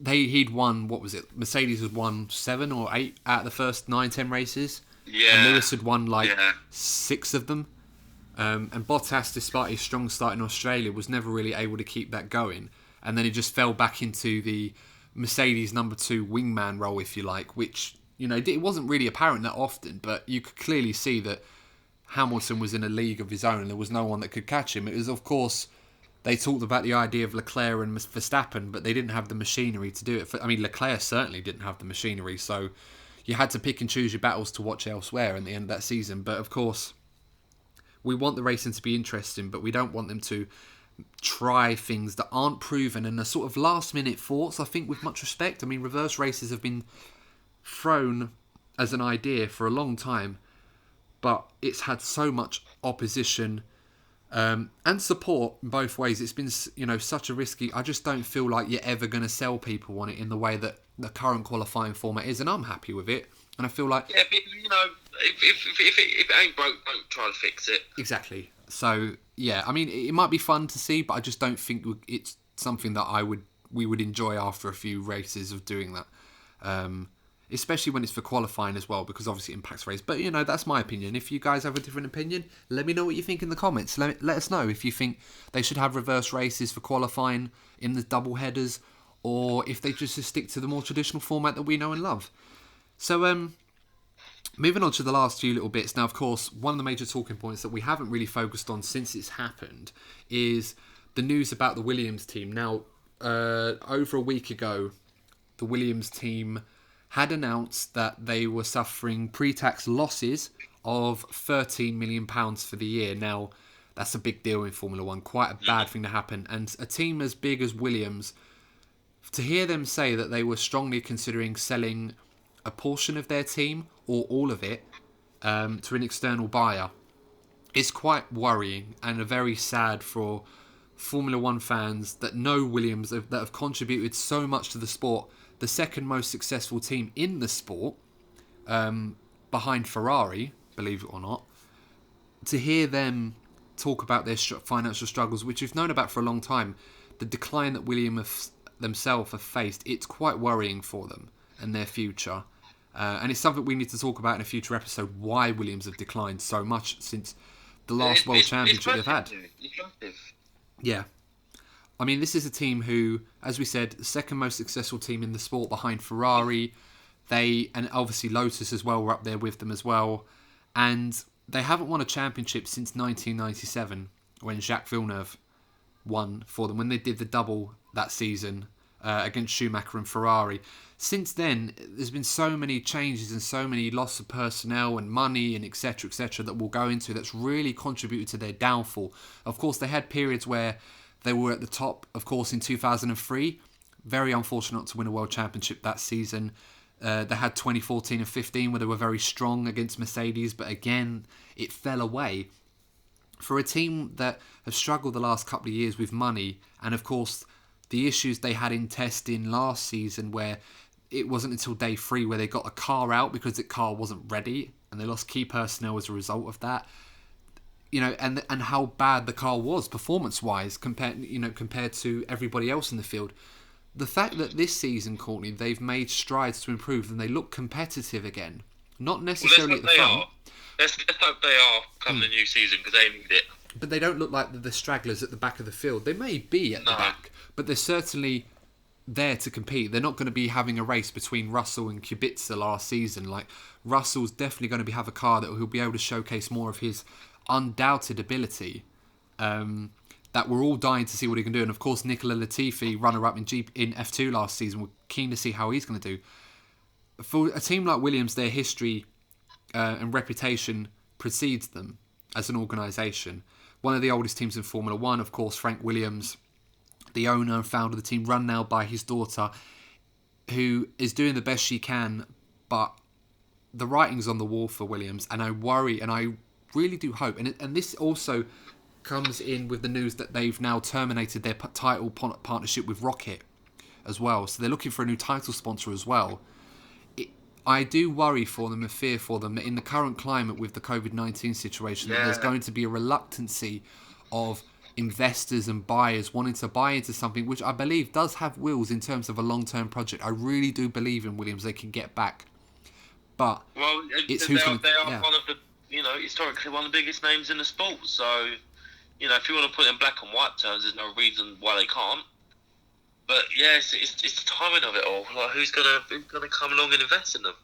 he'd won, what was it? Mercedes had won 7 or 8 out of the first 9-10 races. Yeah. And Lewis had won 6 of them. And Bottas, despite his strong start in Australia, was never really able to keep that going. And then he just fell back into the Mercedes number 2 wingman role, if you like, which, it wasn't really apparent that often, but you could clearly see that Hamilton was in a league of his own and there was no one that could catch him. It was, of course, they talked about the idea of Leclerc and Verstappen, but they didn't have the machinery to do it. Leclerc certainly didn't have the machinery, so you had to pick and choose your battles to watch elsewhere at the end of that season. But, of course, we want the racing to be interesting, but we don't want them to try things that aren't proven and are sort of last-minute thoughts, I think, with much respect. I mean, reverse races have been thrown as an idea for a long time, but it's had so much opposition and support in both ways. It's been, such a risky... I just don't feel like you're ever going to sell people on it in the way that the current qualifying format is, and I'm happy with it. And I feel like... Yeah, but, if it ain't broke, don't try to fix it. Exactly. So, yeah, I mean, it might be fun to see, but I just don't think it's something that we would enjoy after a few races of doing that. Especially when it's for qualifying as well, because obviously it impacts race. But, that's my opinion. If you guys have a different opinion, let me know what you think in the comments. Let us know if you think they should have reverse races for qualifying in the double headers, or if they just stick to the more traditional format that we know and love. So, moving on to the last few little bits. Now, of course, one of the major talking points that we haven't really focused on since it's happened is the news about the Williams team. Now, over a week ago, the Williams team had announced that they were suffering pre-tax losses of £13 million for the year. Now, that's a big deal in Formula 1. Quite a bad thing to happen. And a team as big as Williams, to hear them say that they were strongly considering selling a portion of their team or all of it to an external buyer is quite worrying and very sad for Formula 1 fans that know Williams, that have contributed so much to the sport. The second most successful team in the sport, behind Ferrari, believe it or not. To hear them talk about their financial struggles, which we've known about for a long time, the decline that Williams themselves have faced, it's quite worrying for them and their future. And it's something we need to talk about in a future episode, why Williams have declined so much since the last World Championship they've had. Yeah. I mean, this is a team who, as we said, the second most successful team in the sport behind Ferrari. And obviously Lotus as well were up there with them as well. And they haven't won a championship since 1997 when Jacques Villeneuve won for them, when they did the double that season against Schumacher and Ferrari. Since then, there's been so many changes and so many loss of personnel and money and etc., that we'll go into that's really contributed to their downfall. Of course, they had periods where they were at the top, of course, in 2003. Very unfortunate not to win a world championship that season. They had 2014 and 15 where they were very strong against Mercedes, but again, it fell away. For a team that have struggled the last couple of years with money, and of course, the issues they had in testing last season where it wasn't until day 3 where they got a car out because the car wasn't ready and they lost key personnel as a result of that. And how bad the car was performance-wise compared to everybody else in the field. The fact that this season, Courtney, they've made strides to improve and they look competitive again. Not Well, let's necessarily hope at the they front, are. Let's hope they are come the new season because they need it. but they don't look like the stragglers at the back of the field. They may be at the No. back, but they're certainly there to compete. They're not going to be having a race between Russell and Kubica last season. Like, Russell's definitely going to have a car that he'll be able to showcase more of his undoubted ability. That we're all dying to see what he can do. And of course, Nicola Latifi, runner-up in F2 last season, we're keen to see how he's going to do. For a team like Williams, their history and reputation precedes them as an organisation. One of the oldest teams in Formula One, of course, Frank Williams, the owner and founder of the team, run now by his daughter, who is doing the best she can, but the writing's on the wall for Williams, and I worry, and I really do hope, and this also comes in with the news that they've now terminated their title partnership with Rocket as well, so they're looking for a new title sponsor as well. I do worry for them and fear for them that in the current climate with the COVID-19 situation, that there's going to be a reluctancy of investors and buyers wanting to buy into something which I believe does have wheels in terms of a long-term project. I really do believe in Williams. They can get back. But it's who's going to... They are one of the, historically one of the biggest names in the sport. So, if you want to put it in black and white terms, there's no reason why they can't. But yeah, it's the timing of it all. Like, who's gonna come along and invest in them?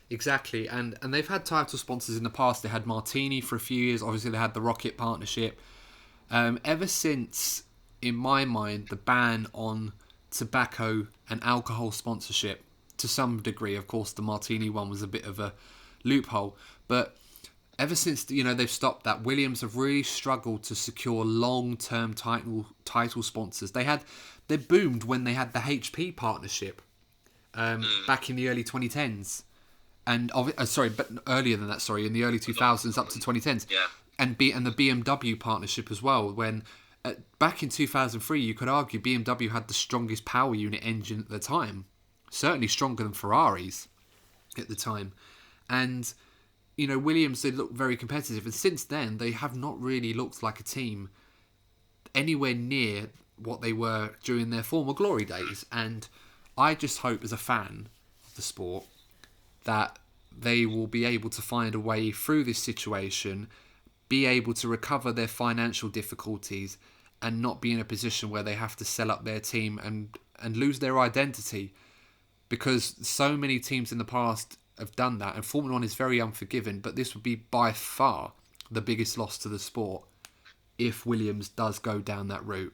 Exactly, and they've had title sponsors in the past. They had Martini for a few years. Obviously, they had the Rocket partnership. Ever since, in my mind, the ban on tobacco and alcohol sponsorship, to some degree, of course, the Martini one was a bit of a loophole, but ever since they've stopped that, Williams have really struggled to secure long-term title sponsors. They boomed when they had the HP partnership back in the early 2010s, and but earlier than that, in the early 2000s up to 2010s, and the BMW partnership as well. When back in 2003, you could argue BMW had the strongest power unit engine at the time, certainly stronger than Ferraris at the time, and Williams, they looked very competitive, and since then they have not really looked like a team anywhere near what they were during their former glory days. And I just hope, as a fan of the sport, that they will be able to find a way through this situation, be able to recover their financial difficulties, and not be in a position where they have to sell up their team and lose their identity, because so many teams in the past have done that, and Formula 1 is very unforgiving, but this would be by far the biggest loss to the sport if Williams does go down that route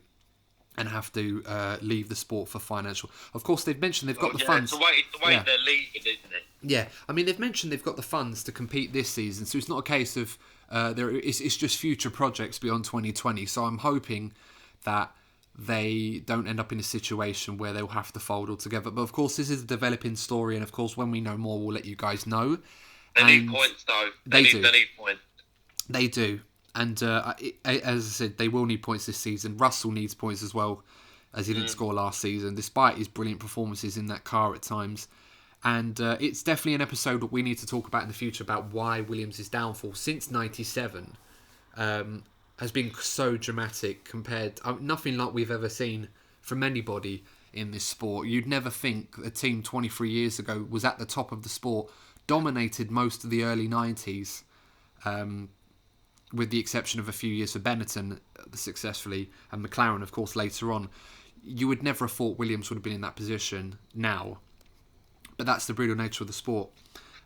and have to leave the sport for financial. Of course, they've mentioned they've got the funds. It's the way they're leaving, isn't it? Yeah, I mean, they've mentioned they've got the funds to compete this season, so it's not a case of it's just future projects beyond 2020. So I'm hoping that they don't end up in a situation where they'll have to fold altogether. But of course, this is a developing story, and of course, when we know more, we'll let you guys know. They need points, though. They need points. They do. And as I said, they will need points this season. Russell needs points as well, as he didn't score last season, despite his brilliant performances in that car at times. And it's definitely an episode that we need to talk about in the future, about why Williams' downfall since '97 has been so dramatic compared... nothing like we've ever seen from anybody in this sport. You'd never think a team 23 years ago was at the top of the sport, dominated most of the early 90s, with the exception of a few years for Benetton successfully, and McLaren, of course, later on. You would never have thought Williams would have been in that position now. But that's the brutal nature of the sport.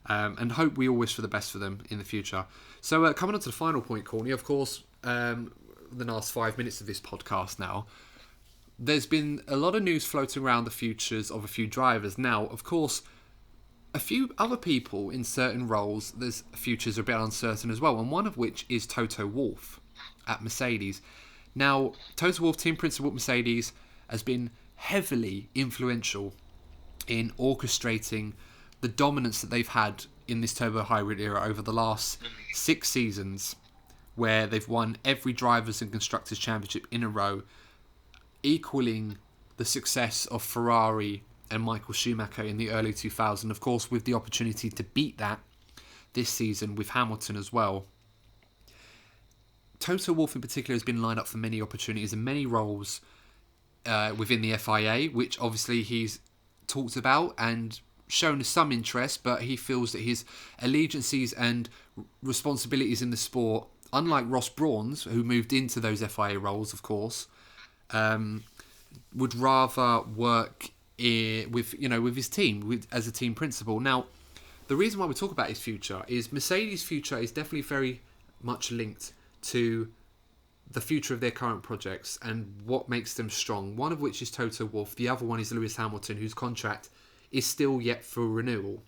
And hope we all wish for the best for them in the future. So coming on to the final point, Courtney, of course, the last 5 minutes of this podcast now, there's been a lot of news floating around the futures of a few drivers. Now, of course, a few other people in certain roles, there's futures are a bit uncertain as well, and one of which is Toto Wolff at Mercedes. Now, Toto Wolff, team principal at Mercedes, has been heavily influential in orchestrating the dominance that they've had in this turbo hybrid era over the last 6 seasons, where they've won every Drivers' and Constructors' Championship in a row, equaling the success of Ferrari and Michael Schumacher in the early 2000s, of course, with the opportunity to beat that this season with Hamilton as well. Toto Wolff in particular has been lined up for many opportunities and many roles within the FIA, which obviously he's talked about and shown some interest, but he feels that his allegiances and responsibilities in the sport, unlike Ross Brawn's, who moved into those FIA roles, of course, would rather work with his team as a team principal. Now, the reason why we talk about his future is Mercedes' future is definitely very much linked to the future of their current projects and what makes them strong. One of which is Toto Wolff. The other one is Lewis Hamilton, whose contract is still yet for renewal,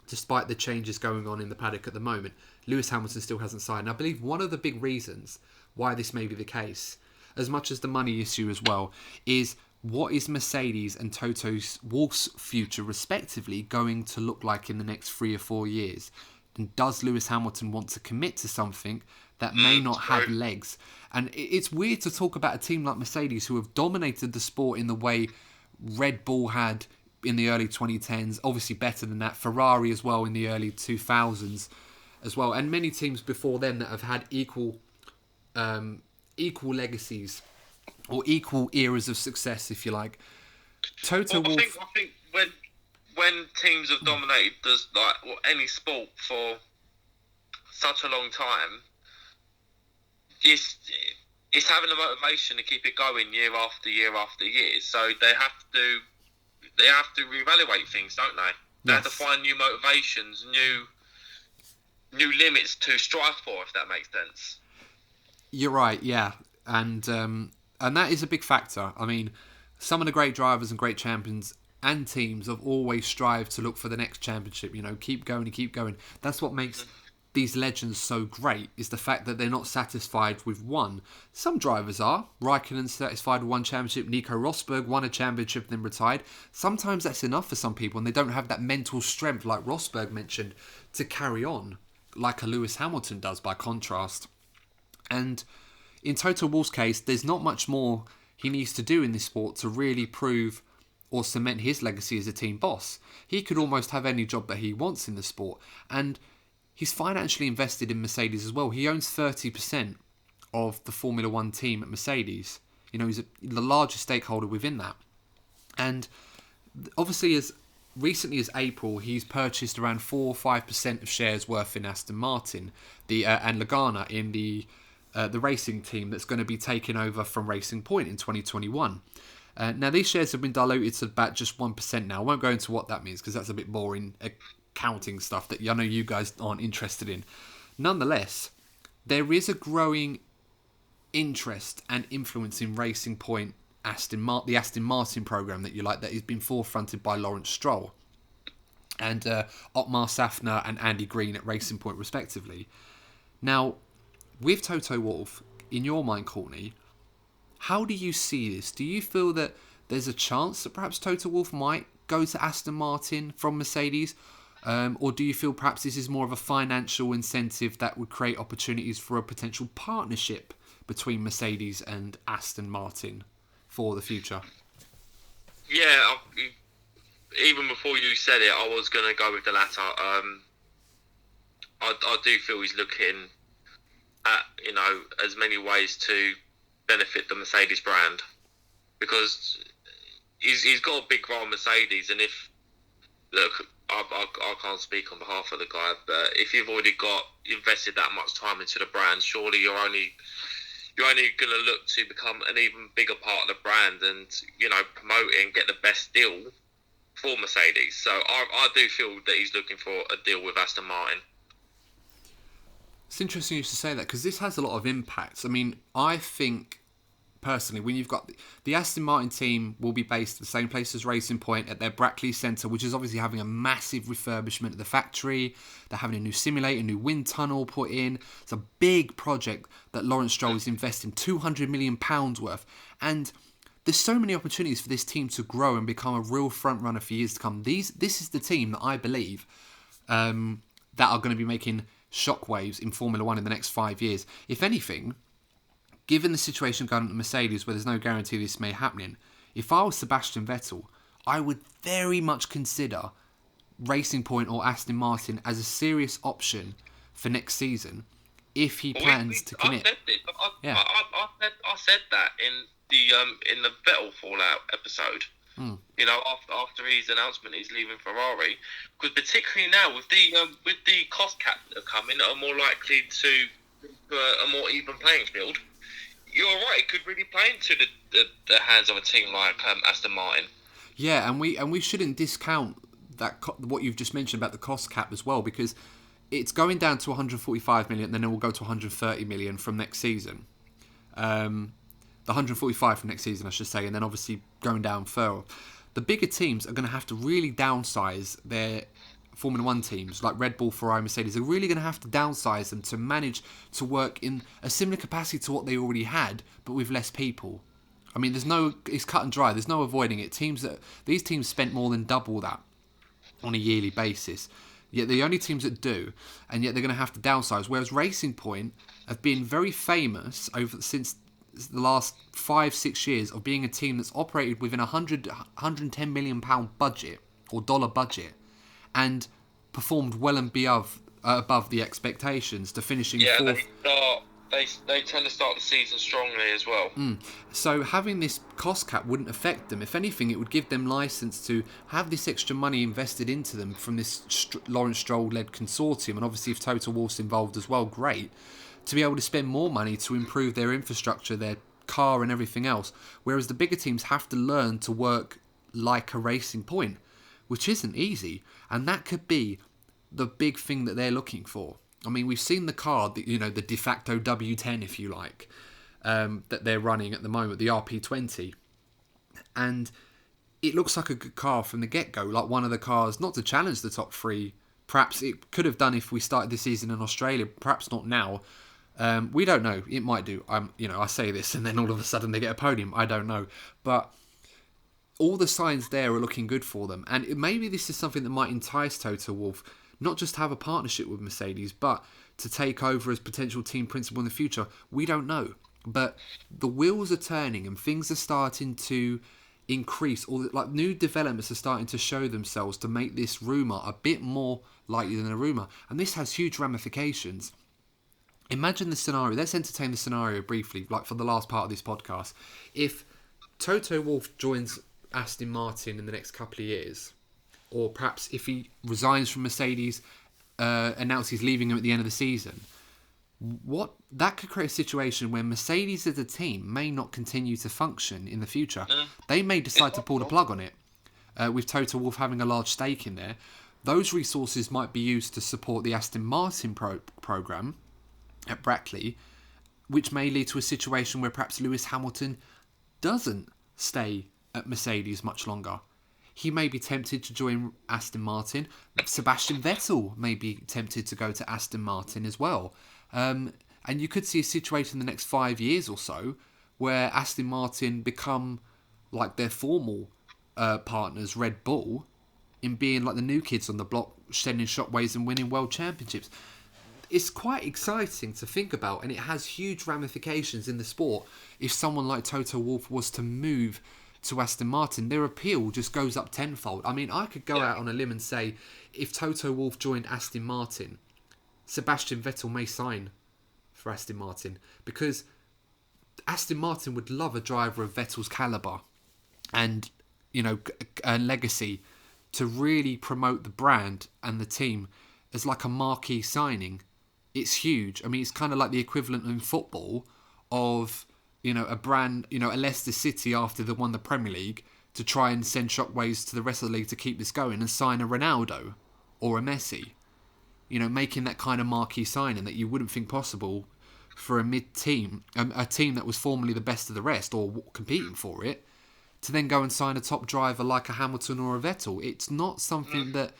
despite the changes going on in the paddock at the moment. Lewis Hamilton still hasn't signed. And I believe one of the big reasons why this may be the case, as much as the money issue as well, is what is Mercedes and Toto Wolff's future, respectively, going to look like in the next 3 or 4 years? And does Lewis Hamilton want to commit to something that may not have legs? And it's weird to talk about a team like Mercedes, who have dominated the sport in the way Red Bull had in the early 2010s, obviously better than that, Ferrari as well in the early 2000s as well, and many teams before them that have had equal legacies or equal eras of success, if you like. Toto Wolff. I think when teams have dominated any sport for such a long time, it's having a motivation to keep it going year after year after year. So they have to reevaluate things, don't they? They have to find new motivations, new limits to strive for, if that makes sense. You're right, yeah, and that is a big factor. I mean, some of the great drivers and great champions and teams have always strived to look for the next championship. Keep going and keep going. That's what makes these legends so great, is the fact that they're not satisfied with one. Some drivers are. Raikkonen's satisfied with one championship. Nico Rosberg won a championship and then retired. Sometimes that's enough for some people, and they don't have that mental strength, like Rosberg mentioned, to carry on, like a Lewis Hamilton does, by contrast. And in Toto Wolff's case, there's not much more he needs to do in this sport to really prove or cement his legacy as a team boss. He could almost have any job that he wants in the sport. And he's financially invested in Mercedes as well. He owns 30% of the Formula One team at Mercedes. He's the largest stakeholder within that. And obviously, as recently as April, he's purchased around 4 or 5% of shares worth in Aston Martin, and Lagana in the racing team that's going to be taken over from Racing Point in 2021. Now, these shares have been diluted to about just 1% now. I won't go into what that means because that's a bit boring accounting stuff that I know you guys aren't interested in. Nonetheless, there is a growing interest and influence in Racing Point, the Aston Martin program that has been forefronted by Lawrence Stroll and Otmar Safner and Andy Green at Racing Point, respectively. Now, with Toto Wolff, in your mind, Courtney, how do you see this? Do you feel that there's a chance that perhaps Toto Wolff might go to Aston Martin from Mercedes? Or do you feel perhaps this is more of a financial incentive that would create opportunities for a potential partnership between Mercedes and Aston Martin for the future? Yeah, even before you said it, I was going to go with the latter. I do feel he's looking at, as many ways to benefit the Mercedes brand, because he's got a big role in Mercedes, and I can't speak on behalf of the guy, but if you've already invested that much time into the brand, surely you're only going to look to become an even bigger part of the brand and, promote it and get the best deal for Mercedes. So I do feel that he's looking for a deal with Aston Martin. It's interesting you should say that, because this has a lot of impacts. I mean, I think personally, when you've got the Aston Martin team will be based at the same place as Racing Point at their Brackley Centre, which is obviously having a massive refurbishment of the factory. They're having a new simulator, a new wind tunnel put in. It's a big project that Lawrence Stroll is investing £200 million worth. And there's so many opportunities for this team to grow and become a real front runner for years to come. This is the team that I believe that are going to be making shockwaves in Formula One in the next 5 years. If anything, given the situation going on at Mercedes, where there's no guarantee this may happen, if I was Sebastian Vettel, I would very much consider Racing Point or Aston Martin as a serious option for next season if he plans to commit. I said that in the Vettel Fallout episode. You know, after his announcement he's leaving Ferrari, because particularly now with the cost cap that are coming, that are more likely to a more even playing field. You're right; it could really play into the hands of a team like Aston Martin. Yeah, and we shouldn't discount what you've just mentioned about the cost cap as well, because it's going down to 145 million, then it will go to 130 million from next season. The 145 from next season, I should say, and then obviously going down further. The bigger teams are going to have to really downsize their Formula One teams, like Red Bull, Ferrari, Mercedes. Are really going to have to downsize them to manage to work in a similar capacity to what they already had, but with less people. I mean, it's cut and dry. There's no avoiding it. These teams spent more than double that on a yearly basis. Yet the only teams that do, and yet they're going to have to downsize. Whereas Racing Point have been very famous since the last 5-6 years of being a team that's operated within a 110 million pound budget or dollar budget, and performed well and above the expectations to finishing fourth. They tend to start the season strongly as well. So having this cost cap wouldn't affect them. If anything, it would give them license to have this extra money invested into them from this Lawrence Stroll-led consortium, and obviously if Toto Wolff's involved as well, great, to be able to spend more money to improve their infrastructure, their car and everything else. Whereas the bigger teams have to learn to work like a Racing Point, which isn't easy. And that could be the big thing that they're looking for. I mean, we've seen the car, the de facto W10, if you like, that they're running at the moment, the RP20. And it looks like a good car from the get-go, like one of the cars, not to challenge the top three. Perhaps it could have done if we started the season in Australia, perhaps not now. We don't know. It might do. I say this and then all of a sudden they get a podium. I don't know. But all the signs there are looking good for them. And maybe this is something that might entice Toto Wolff, not just to have a partnership with Mercedes, but to take over as potential team principal in the future. We don't know. But the wheels are turning and things are starting to increase. Or like new developments are starting to show themselves to make this rumour a bit more likely than a rumour. And this has huge ramifications. Imagine the scenario. Let's entertain the scenario briefly, like for the last part of this podcast. If Toto Wolff joins Aston Martin in the next couple of years, or perhaps if he resigns from Mercedes, announces he's leaving them at the end of the season, that could create a situation where Mercedes as a team may not continue to function in the future. They may decide to pull the plug on it, with Toto Wolff having a large stake in there. Those resources might be used to support the Aston Martin program at Brackley, which may lead to a situation where perhaps Lewis Hamilton doesn't stay at Mercedes much longer. He may be tempted to join Aston Martin. Sebastian Vettel may be tempted to go to Aston Martin as well. And you could see a situation in the next 5 years or so where Aston Martin become like their formal partners, Red Bull, in being like the new kids on the block, sending shockwaves and winning world championships. It's quite exciting to think about, and it has huge ramifications in the sport. If someone like Toto Wolff was to move to Aston Martin, their appeal just goes up tenfold. I mean, I could go out on a limb and say, if Toto Wolff joined Aston Martin, Sebastian Vettel may sign for Aston Martin, because Aston Martin would love a driver of Vettel's calibre and, a legacy to really promote the brand and the team as like a marquee signing. It's huge. I mean, it's kind of like the equivalent in football of, a brand, a Leicester City after they won the Premier League to try and send shockwaves to the rest of the league to keep this going and sign a Ronaldo or a Messi. Making that kind of marquee signing that you wouldn't think possible for a mid-team, a team that was formerly the best of the rest or competing for it, to then go and sign a top driver like a Hamilton or a Vettel. It's not something that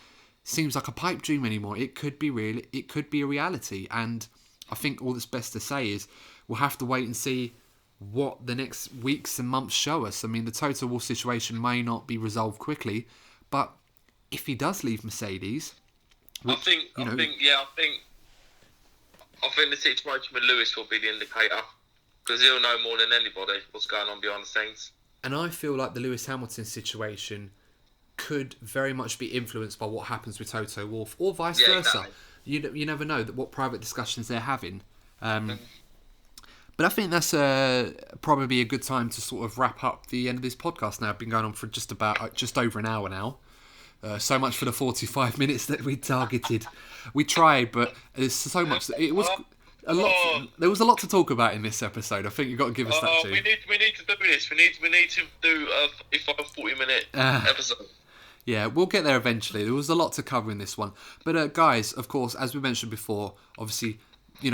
seems like a pipe dream anymore. It could be real. It could be a reality. And I think all that's best to say is we'll have to wait and see what the next weeks and months show us. I mean, the Toto Wolff situation may not be resolved quickly, but if he does leave Mercedes, I think the situation with Lewis will be the indicator, because he'll know more than anybody what's going on behind the scenes. And I feel like the Lewis Hamilton situation could very much be influenced by what happens with Toto Wolff, or vice versa. Exactly. You never know what private discussions they're having. But I think that's probably a good time to sort of wrap up the end of this podcast now. I've been going on for just over an hour now. So much for the 45 minutes that we targeted. We tried, but there's so much. It was a lot. There was a lot to talk about in this episode. I think you've got to give us that too. We need to do this. We need to do a 40-minute episode. Yeah, we'll get there eventually. There was a lot to cover in this one. But guys, of course, as we mentioned before, obviously,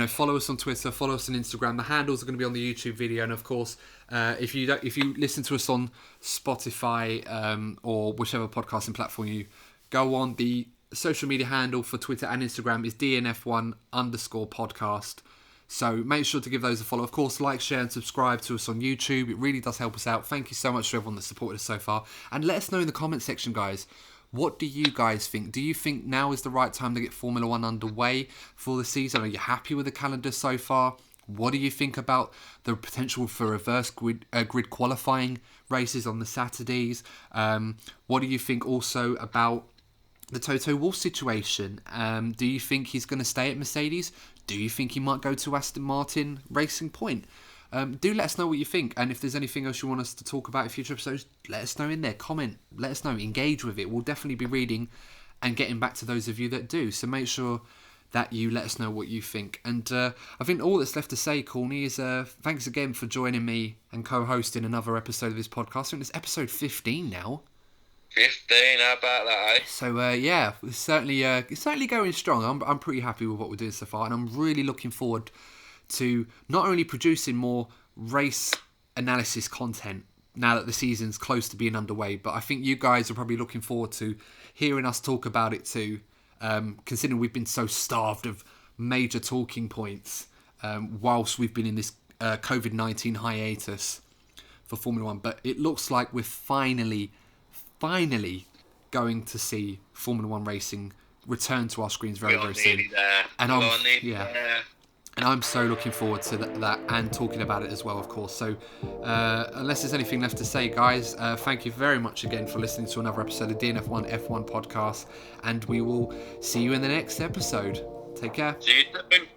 follow us on Twitter, follow us on Instagram. The handles are going to be on the YouTube video, and of course, if you listen to us on Spotify or whichever podcasting platform you go on, the social media handle for Twitter and Instagram is DNF1_podcast. So make sure to give those a follow. Of course, like, share, and subscribe to us on YouTube. It really does help us out. Thank you so much to everyone that's supported us so far. And let us know in the comment section, guys. What do you guys think? Do you think now is the right time to get Formula 1 underway for the season? Are you happy with the calendar so far? What do you think about the potential for reverse grid qualifying races on the Saturdays? What do you think also about the Toto Wolff situation? Do you think he's going to stay at Mercedes? Do you think he might go to Aston Martin Racing Point? Do let us know what you think, and if there's anything else you want us to talk about in future episodes, let us know in there. Comment, let us know, engage with it. We'll definitely be reading and getting back to those of you that do. So make sure that you let us know what you think. And I think all that's left to say, Courtney, is thanks again for joining me and co-hosting another episode of this podcast. I think it's episode 15 now. 15, how about that, eh? So yeah, it's certainly going strong. I'm pretty happy with what we're doing so far, and I'm really looking forward to not only producing more race analysis content now that the season's close to being underway, but I think you guys are probably looking forward to hearing us talk about it too, considering we've been so starved of major talking points whilst we've been in this COVID-19 hiatus for Formula 1. But it looks like we're finally going to see Formula 1 racing return to our screens very, very soon. And I'm so looking forward to that and talking about it as well, of course. So unless there's anything left to say, guys, thank you very much again for listening to another episode of DNF1 F1 podcast, and we will see you in the next episode. Take care. See you soon.